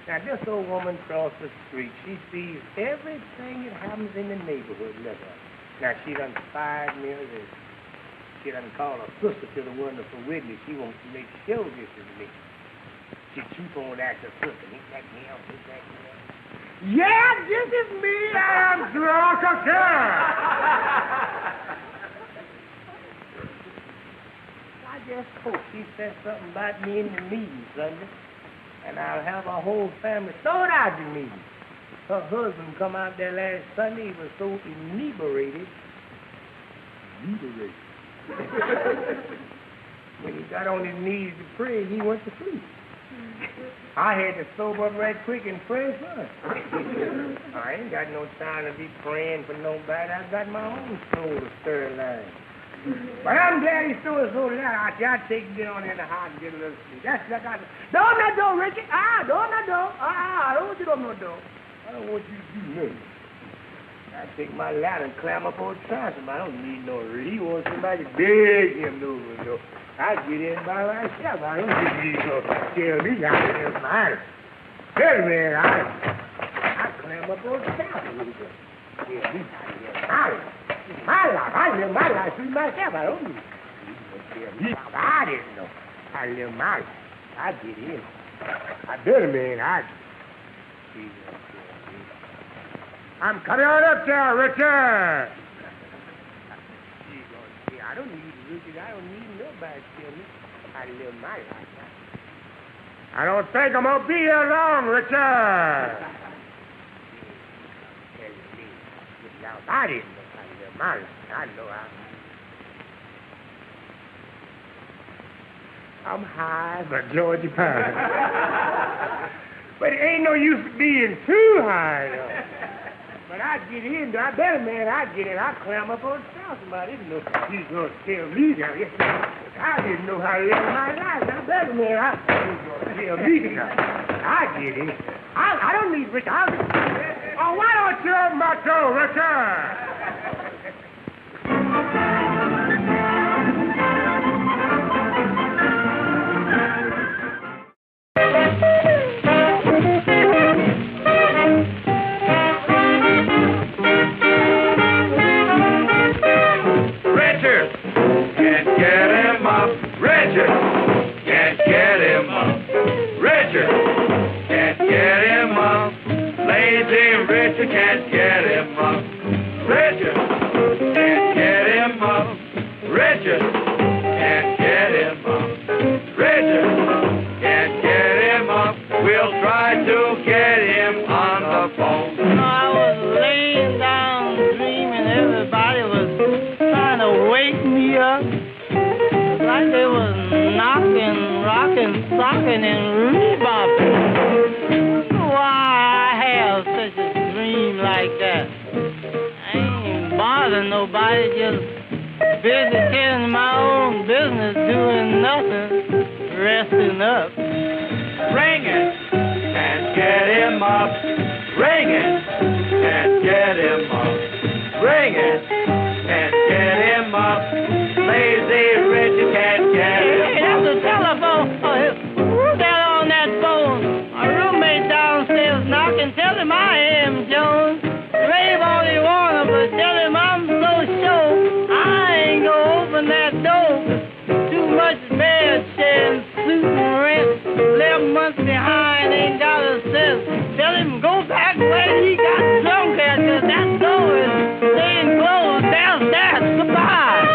Speaker 18: now, this old woman across the street, she sees everything that happens in the neighborhood, look at her. Now, she done fired me this. She done called her sister to the wonderful witness. She wants to make sure this is me. She keep on acting sister. Ain't that me out? Ain't that me out? Yeah, this is me. I'm drunk again. I just hope she said something about me in the meeting Sunday, and I'll have our whole family thrown out the meeting. Her husband come out there last Sunday. He was so inebriated. When he got on his knees to pray, he went to sleep. I had to sober up right quick and pray for him. I ain't got no time to be praying for nobody. I got my own soul to stir alive. But I'm glad he stole his soul alive. I'll take it down in the house and get a little sleep. That's like I... Don't that door, Richard. Don't that door. I don't want you to open no door. I don't want you to do nothing. I take my ladder and climb up on the transom. I don't need no relief. He wants somebody to beg him to open the door. I get in by myself. I don't need no tell me how to help my tell me, I climb up on the transom. Tell me how to help my life. I live my life through myself. I don't need no tell me how I didn't know. I live my life. I get in. I better, man. I'm coming on up there, Richard. I don't need Richard. I don't need nobody to tell me how to live my life. I don't think I'm going to be here long, Richard. I didn't know how to live my life. I know I'm high, but Georgie Pine. But it ain't no use being too high, though. But I get in, I better, man, I get in. I climb up on the house. I didn't know he's going to tell me that. I didn't know how to live my life. I better, man, he's going to tell me that. I get in. I don't need Richard. Oh, why don't you open my door, Richard?
Speaker 13: Can't get him up. Richard can't get him up. Richard can't get him up. Richard can't get him up. We'll try to get him on the phone.
Speaker 19: You know, I was laying down dreaming. Everybody was trying to wake me up. Like they was knocking, rocking, socking, and rebopping. Why I have such a dream like that? I ain't bothering nobody, just busy getting my own business, doing nothing, resting up.
Speaker 13: Ring it, can't get him up. Ring it, can't get him up. Ring it, can't get him up. Lazy Richard can't get him up.
Speaker 19: Hey, that's the telephone. Who's that on that phone? My roommate downstairs knocking. Tell him I am Jones. Rave all he wanna, but tell him I'm so sure I ain't gonna open that door. Too much bad sharing, suit and rent. 11 months behind, ain't got a cent. Tell him go back where he got drunk at, 'cause that door is staying closed. There's that. Goodbye.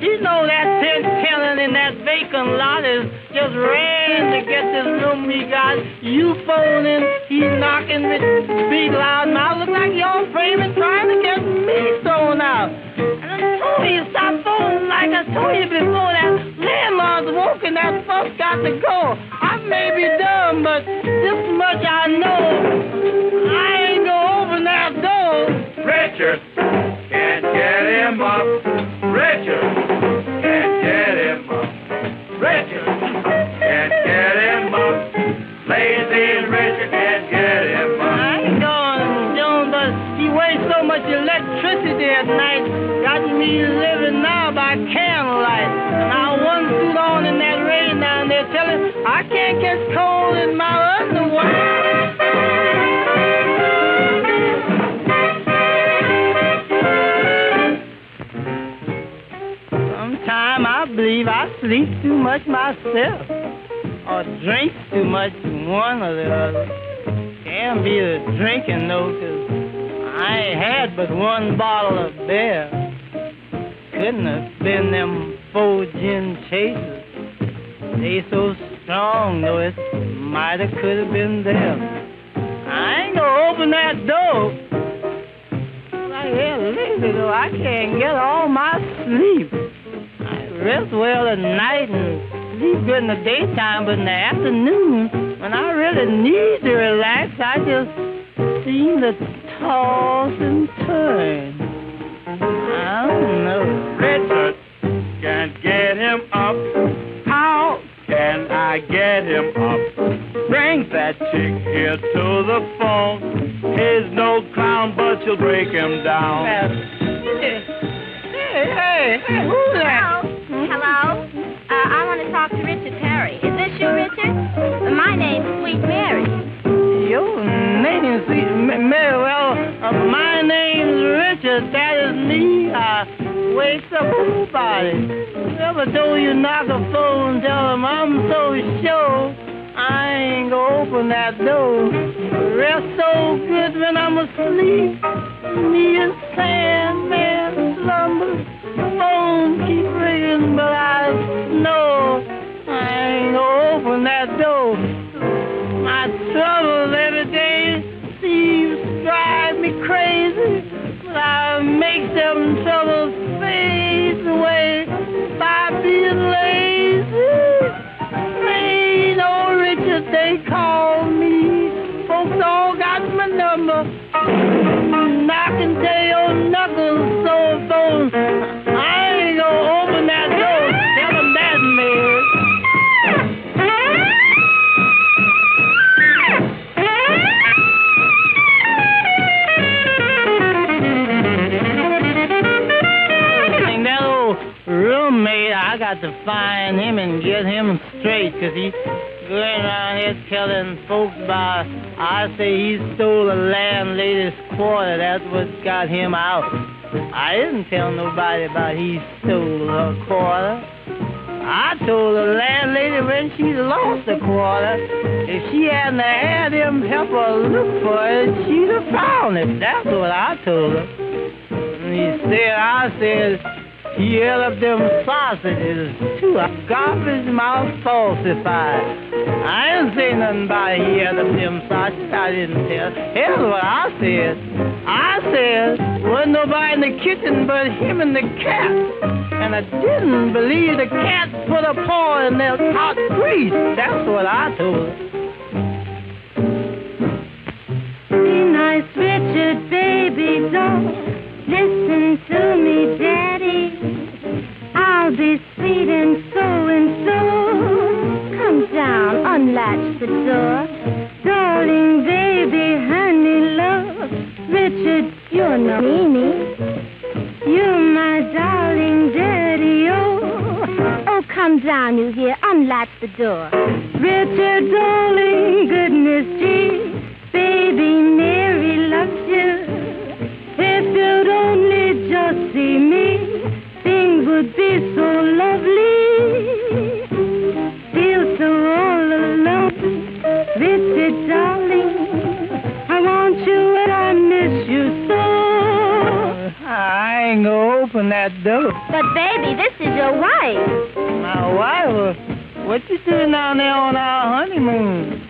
Speaker 19: You know that 10 tenant in that vacant lot is just ran to get this room he got. You phoning, he's knocking with big loud mouth. Look like you're framing trying to get me thrown out. And I told you, stop phoning like I told you before. That landlord's woken, that fuss got to go. I may be dumb, but this much I know. I ain't gonna open that door.
Speaker 13: Richard can't get him up. Richard can't get him up. Richard can't get him up. Lazy Richard can't get him up.
Speaker 19: I ain't going, Jones, but he wastes so much electricity at night. Got me living now by can't catch cold in my underwear. Sometime I believe I sleep too much myself, or drink too much, one or the other. Can't be the drinking, though, 'cause I ain't had but one bottle of beer. Couldn't have been them 4 gin chasers. They so strong, though, it might have could have been them. I ain't gonna open that door. Like hell, lately, though, I can't get all my sleep. I rest well at night and sleep good in the daytime, but in the afternoon, when I really need to relax, I just seem to toss and turn. I don't know.
Speaker 13: Richard can't get him up. How can I get him up? Bring that chick here to the phone. He's no clown, but she'll break him down.
Speaker 19: Hey, who's that?
Speaker 16: Hello? I want to talk to Richard Perry. Is this you, Richard? My name's Sweet Mary.
Speaker 19: Your name is Sweet Mary. Well, my name's Richard. That is me. I wakes up everybody. Whoever told you knock a phone, tell them I'm so sure I ain't gonna open that door. Rest so good when I'm asleep. Me and Sandman slumber. Phone keep ringing, but I know I ain't gonna open that door. My troubles every day seems to drive me crazy, but I make them troubles fade away by being lazy. Ain't no Richard, they call me. Folks all got my number. Knocking till your knuckles so phone. I ain't gonna open that door. Tell them that, man. That old roommate, I got to find him and get him straight, 'cause he's going around here telling folks about, I say he stole a landlady's quarter. That's what got him out. I didn't tell nobody about he stole her quarter. I told the landlady when she lost the quarter, if she hadn't had him help her look for it, she'd have found it. That's what I told her. And I said, he held up them sausages, too. A garbage mouth falsified. I didn't say nothing about he held up them sausages. I didn't tell. Here's what I said. I said, wasn't nobody in the kitchen but him and the cat. And I didn't believe the cat put a paw in that hot grease. That's what I told her.
Speaker 16: Be nice, Richard, baby, don't listen to me, Daddy. I'll be sweet and so. Come down, unlatch the door. Darling, baby, honey, love. Richard, you're not meanie. You're my darling daddy, oh, come down, you hear, unlatch the door. Richard, darling, goodness gee, baby Mary loves you. If you'd only just see me, things would be so lovely. Feel so all alone, Richard, darling, I want you and I miss you so.
Speaker 19: I ain't gonna open that door.
Speaker 16: But, baby, this is your wife.
Speaker 19: My wife? What you doing down there on our honeymoon?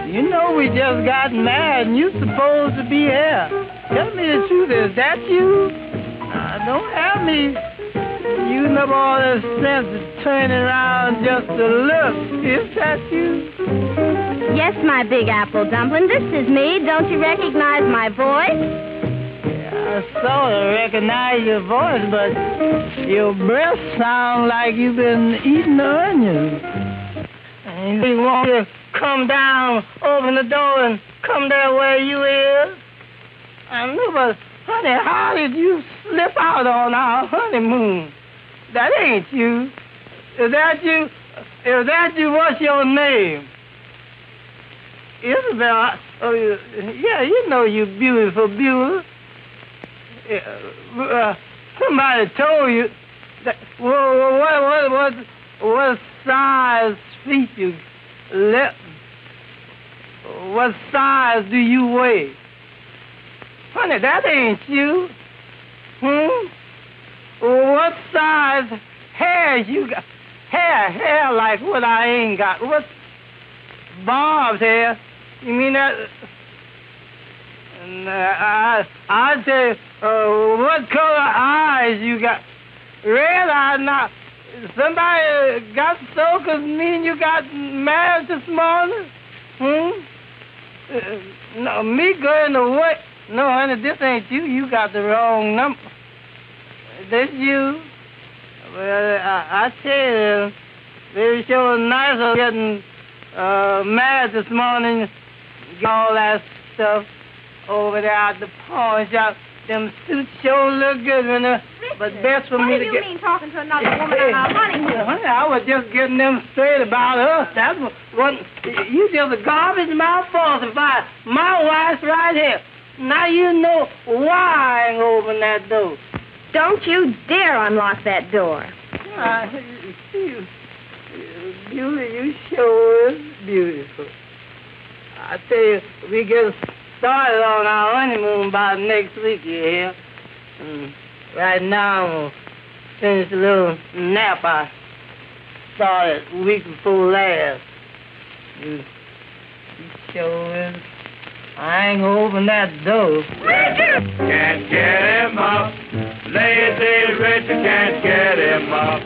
Speaker 19: You know we just got married and you supposed to be here. Tell me the truth, is that you? Don't have me using up all this sense of turning around just to look. Is that you?
Speaker 16: Yes, my big apple dumpling, this is me. Don't you recognize my voice?
Speaker 19: I sort of recognize your voice, but your breath sounds like you've been eating onions. And you want to come down, open the door, and come there where you is? I know, but honey, how did you slip out on our honeymoon? That ain't you. Is that you? If that you, what's your name? Isabel, yeah, you know you're beautiful, Beulah. Somebody told you that. What size feet you let? What size do you weigh? Honey, that ain't you. What size hair you got? Hair like what I ain't got. What Bob's hair? You mean that? I say, what color eyes you got? Red eye now. Somebody got so 'cause me and you got married this morning? No, me going away. No, honey, this ain't you. You got the wrong number. This you. Well, I tell you, they sure nice of getting married this morning. Get all that stuff over there at the pawn shop. Them suits sure look good, but best for me to get.
Speaker 2: What do you mean talking to another woman on our honeymoon?
Speaker 19: Honey, I was just getting them straight about us. That's what you just a garbage mouth falsified. My wife's right here. Now you know why I ain't open that door.
Speaker 2: Don't you dare unlock that door.
Speaker 19: Beauty, you sure is beautiful. I tell you, we get started on our honeymoon by next week, you hear? Right now, I'm going to finish a little nap I started a week before last. You sure is. I ain't gonna open that door.
Speaker 13: Can't get him up. Lazy Richard can't get him up.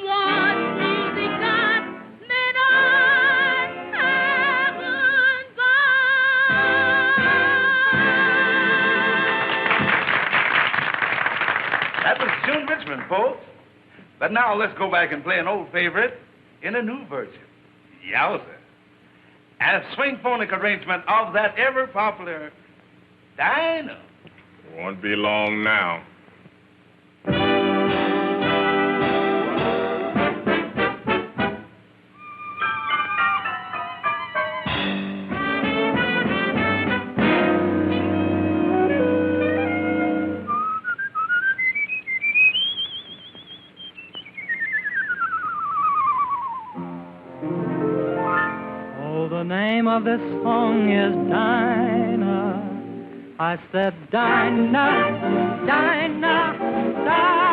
Speaker 13: What music
Speaker 5: That was June Richmond, folks. But now let's go back and play an old favorite in a new version. Yowza. A swing phonic arrangement of that ever-popular Dinah.
Speaker 20: Won't be long now.
Speaker 10: The name of this song is Dinah. I said Dinah, Dinah, Dinah.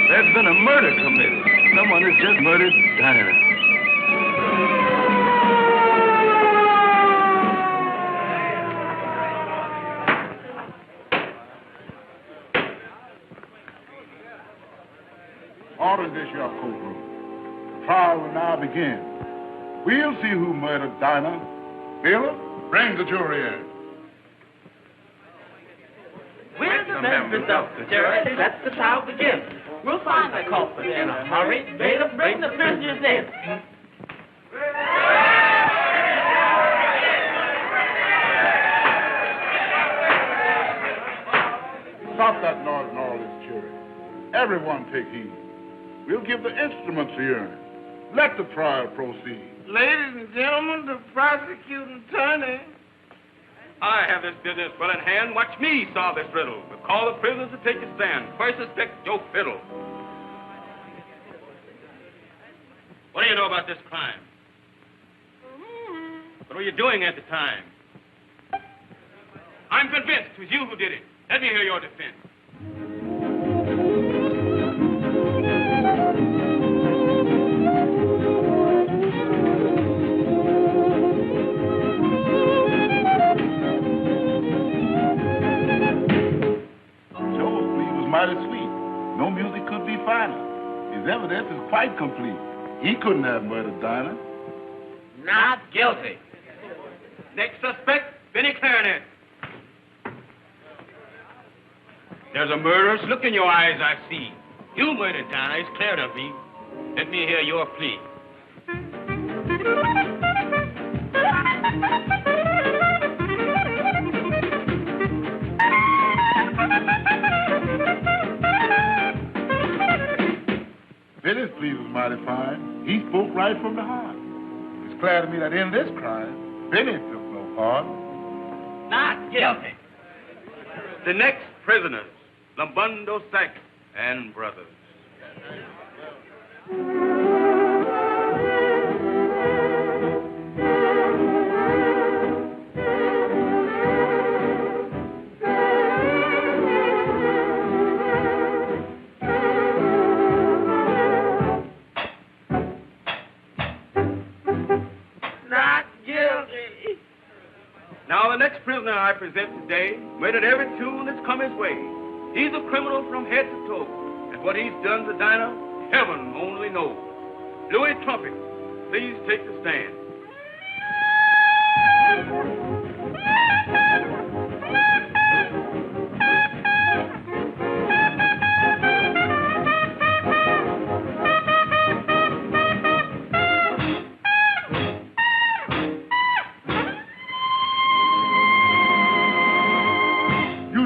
Speaker 5: There's been a murder committed. Someone has just murdered Dinah.
Speaker 8: Order in this your courtroom. The trial will now begin. We'll see who murdered Dinah. Bailiff, bring the jury in.
Speaker 11: We're the members of the jury. Let the trial begin. We'll find the culprit in a hurry. Bailiff, bring the prisoners in.
Speaker 8: Stop that noise in all this jury. Everyone take heed. We'll give the instruments hearing. Let the trial proceed.
Speaker 11: Ladies and gentlemen, the prosecuting attorney.
Speaker 21: I have this business well in hand. Watch me solve this riddle. We'll call the prisoners to take a stand. First suspect, Joe Fiddle. What do you know about this crime? What were you doing at the time? I'm convinced it was you who did it. Let me hear your defense.
Speaker 8: Mighty sweet. No music could be finer. His evidence is quite complete. He couldn't have murdered Dinah.
Speaker 11: Not guilty.
Speaker 21: Next suspect, Benny Clarinet. There's a murderous look in your eyes, I see. You murdered Dinah. It's clear to me. Let me hear your plea.
Speaker 8: Benny's plea was mighty fine. He spoke right from the heart. It's clear to me that in this crime, Benny took no part.
Speaker 11: Not guilty.
Speaker 21: The next prisoners, Lambundo Sachs and Brothers. Now, the next prisoner I present today murdered every tune that's come his way. He's a criminal from head to toe. And what he's done to Dinah, heaven only knows. Louis Trumpet, please take the stand.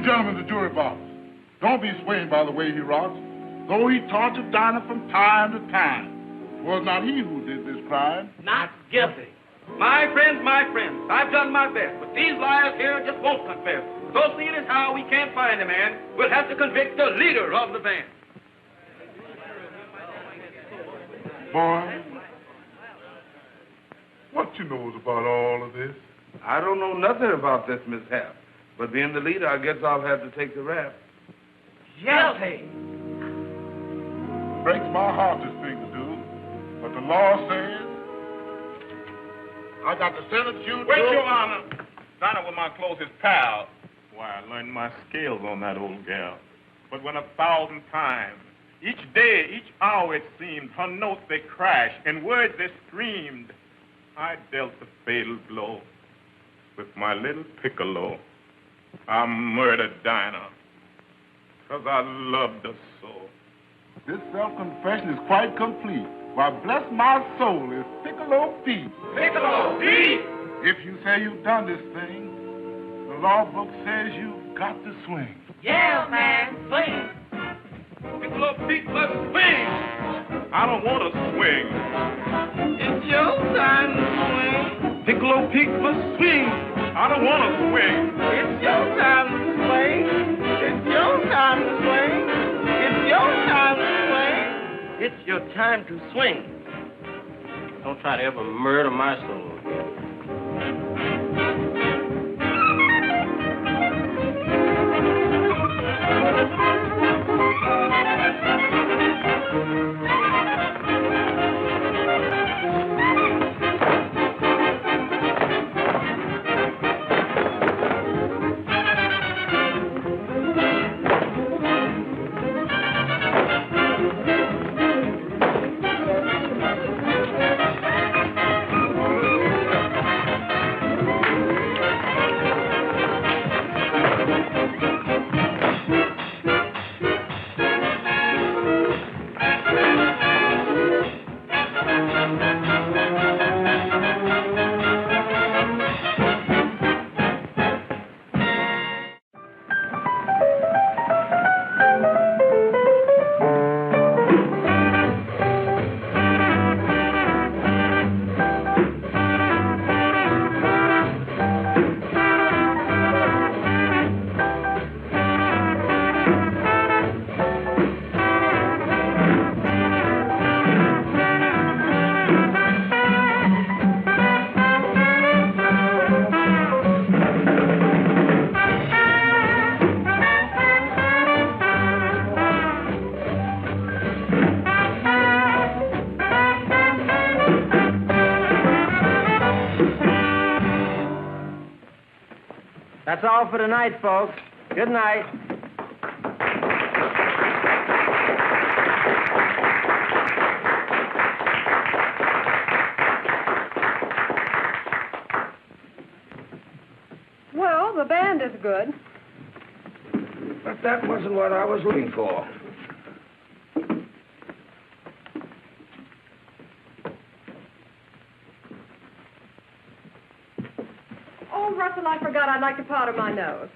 Speaker 8: Gentlemen, the jury box. Don't be swayed by the way he rocks. Though he tortured Dinah from time to time, it was not he who did this crime.
Speaker 11: Not guilty.
Speaker 21: My friends, I've done my best, but these liars here just won't confess. So seeing as how we can't find the man, we'll have to convict the leader of the band.
Speaker 8: Boy, what you knows about all of this?
Speaker 5: I don't know nothing about this mishap. But being the leader, I guess I'll have to take the rap.
Speaker 11: Guilty.
Speaker 8: Breaks my heart this thing to do. But the law says I got to sentence you to...
Speaker 20: Wait, Your Honor. Dinah was my closest pal. Why, I learned my scales on that old gal.
Speaker 4: but when 1,000 times, each day, each hour it seemed, her notes they crashed, and words they screamed, I dealt the fatal blow with my little piccolo. I murdered Dinah, 'cause I loved her so.
Speaker 22: This self-confession is quite complete. Why, bless my soul, it's Piccolo Pete.
Speaker 21: Piccolo Pete!
Speaker 22: If you say you've done this thing, the law book says you've got to swing.
Speaker 19: Yeah, man, swing.
Speaker 4: Piccolo Pete must swing. I don't want to swing.
Speaker 19: It's your time to swing.
Speaker 4: Piccolo Pete must swing. I don't want to swing.
Speaker 19: It's your time to swing. It's your time to swing. It's your time to swing. It's your time to swing. Don't try to ever murder my soul.
Speaker 12: That's all for tonight, folks. Good night.
Speaker 2: Well, the band is good.
Speaker 9: But that wasn't what I was looking for.
Speaker 2: Oh, Russell, I forgot I'd like to powder my nose.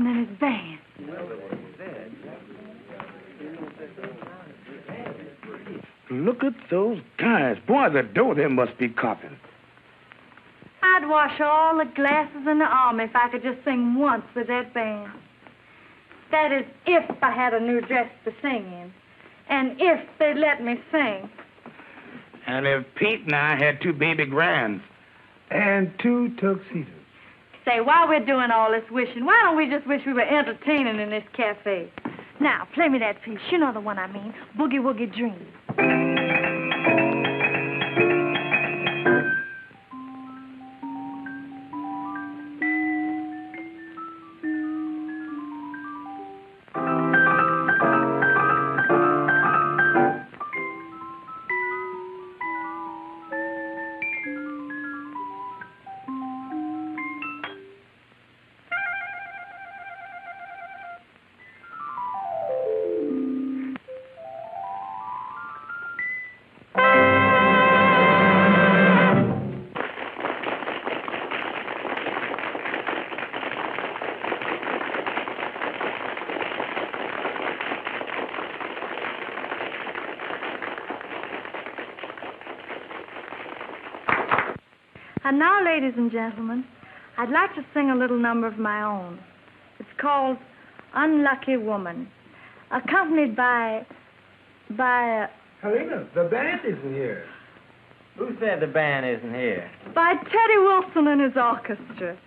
Speaker 14: Wilson and his band.
Speaker 7: Look at those guys. Boy, the dough they must be copping.
Speaker 14: I'd wash all the glasses in the army if I could just sing once with that band. That is, if I had a new dress to sing in. And if they'd let me sing.
Speaker 7: And if Pete and I had 2 baby grands and 2 tuxedos.
Speaker 14: Say, while we're doing all this wishing, why don't we just wish we were entertaining in this cafe? Now, play me that piece. You know the one I mean. Boogie Woogie Dream. And now, ladies and gentlemen, I'd like to sing a little number of my own. It's called Unlucky Woman, accompanied by
Speaker 18: Helena, the band isn't here.
Speaker 3: Who said the band isn't here?
Speaker 14: by Teddy Wilson and his orchestra.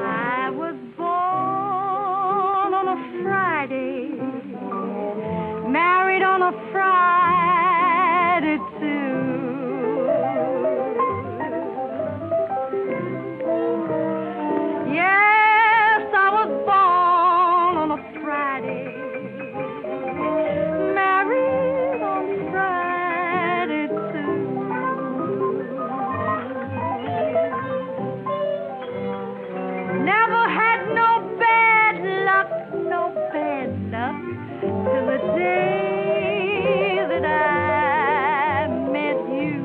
Speaker 14: I was born on a Friday, married on a Friday too. Yes, I was born on a Friday, married on Friday too. Never had no bad luck, till the day that I met you.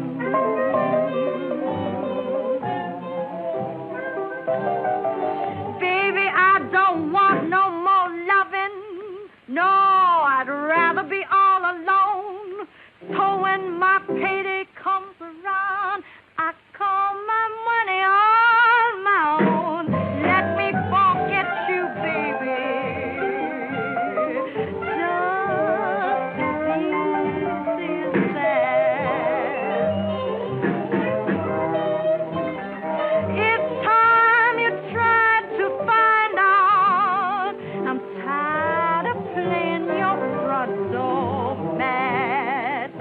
Speaker 14: Baby, I don't want no more loving. No, I'd rather be all alone. So when my payday comes around, I call my money on my own. Let me forget you, baby. Just as easy as that. It's time you tried to find out. I'm tired of playing your front door mat.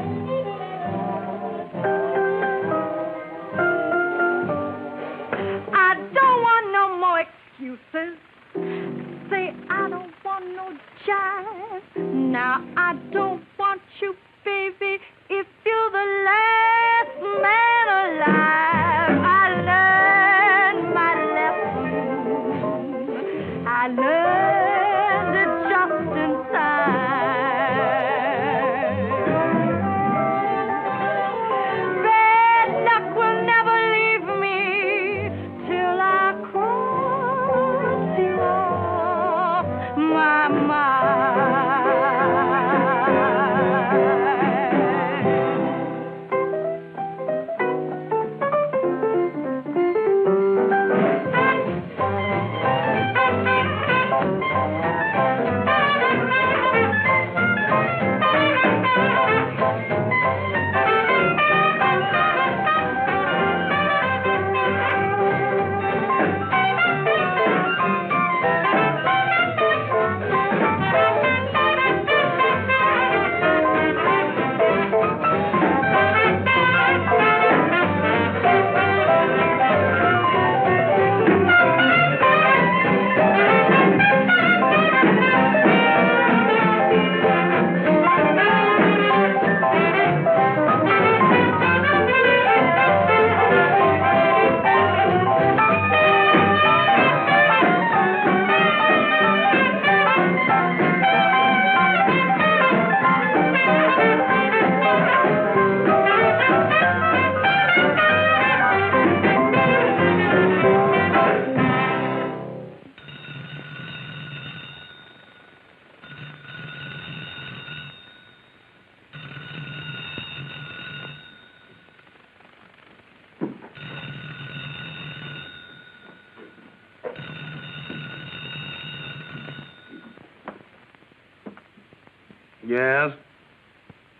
Speaker 9: Yes.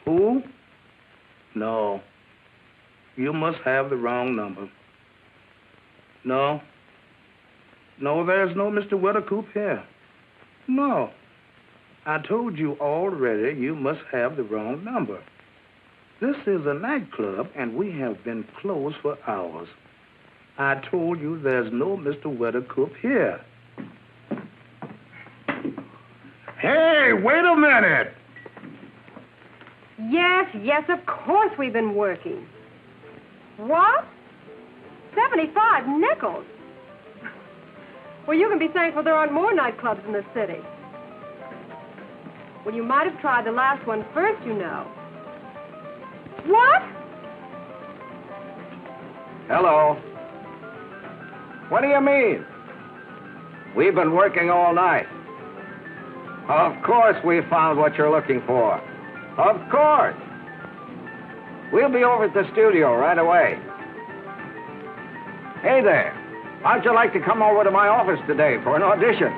Speaker 9: Who? No. You must have the wrong number. No. No, there's no Mr. Weathercoop here. No. I told you already you must have the wrong number. This is a nightclub, and we have been closed for hours. I told you there's no Mr. Weathercoop here. Hey, wait a minute!
Speaker 1: Yes, of course we've been working. What? 75 nickels? Well, you can be thankful there aren't more nightclubs in the city. Well, you might have tried the last one first, you know. What?
Speaker 6: Hello. What do you mean? We've been working all night. Of course we found what you're looking for. Of course. We'll be over at the studio right away. Hey there. How'd you like to come over to my office today for an audition?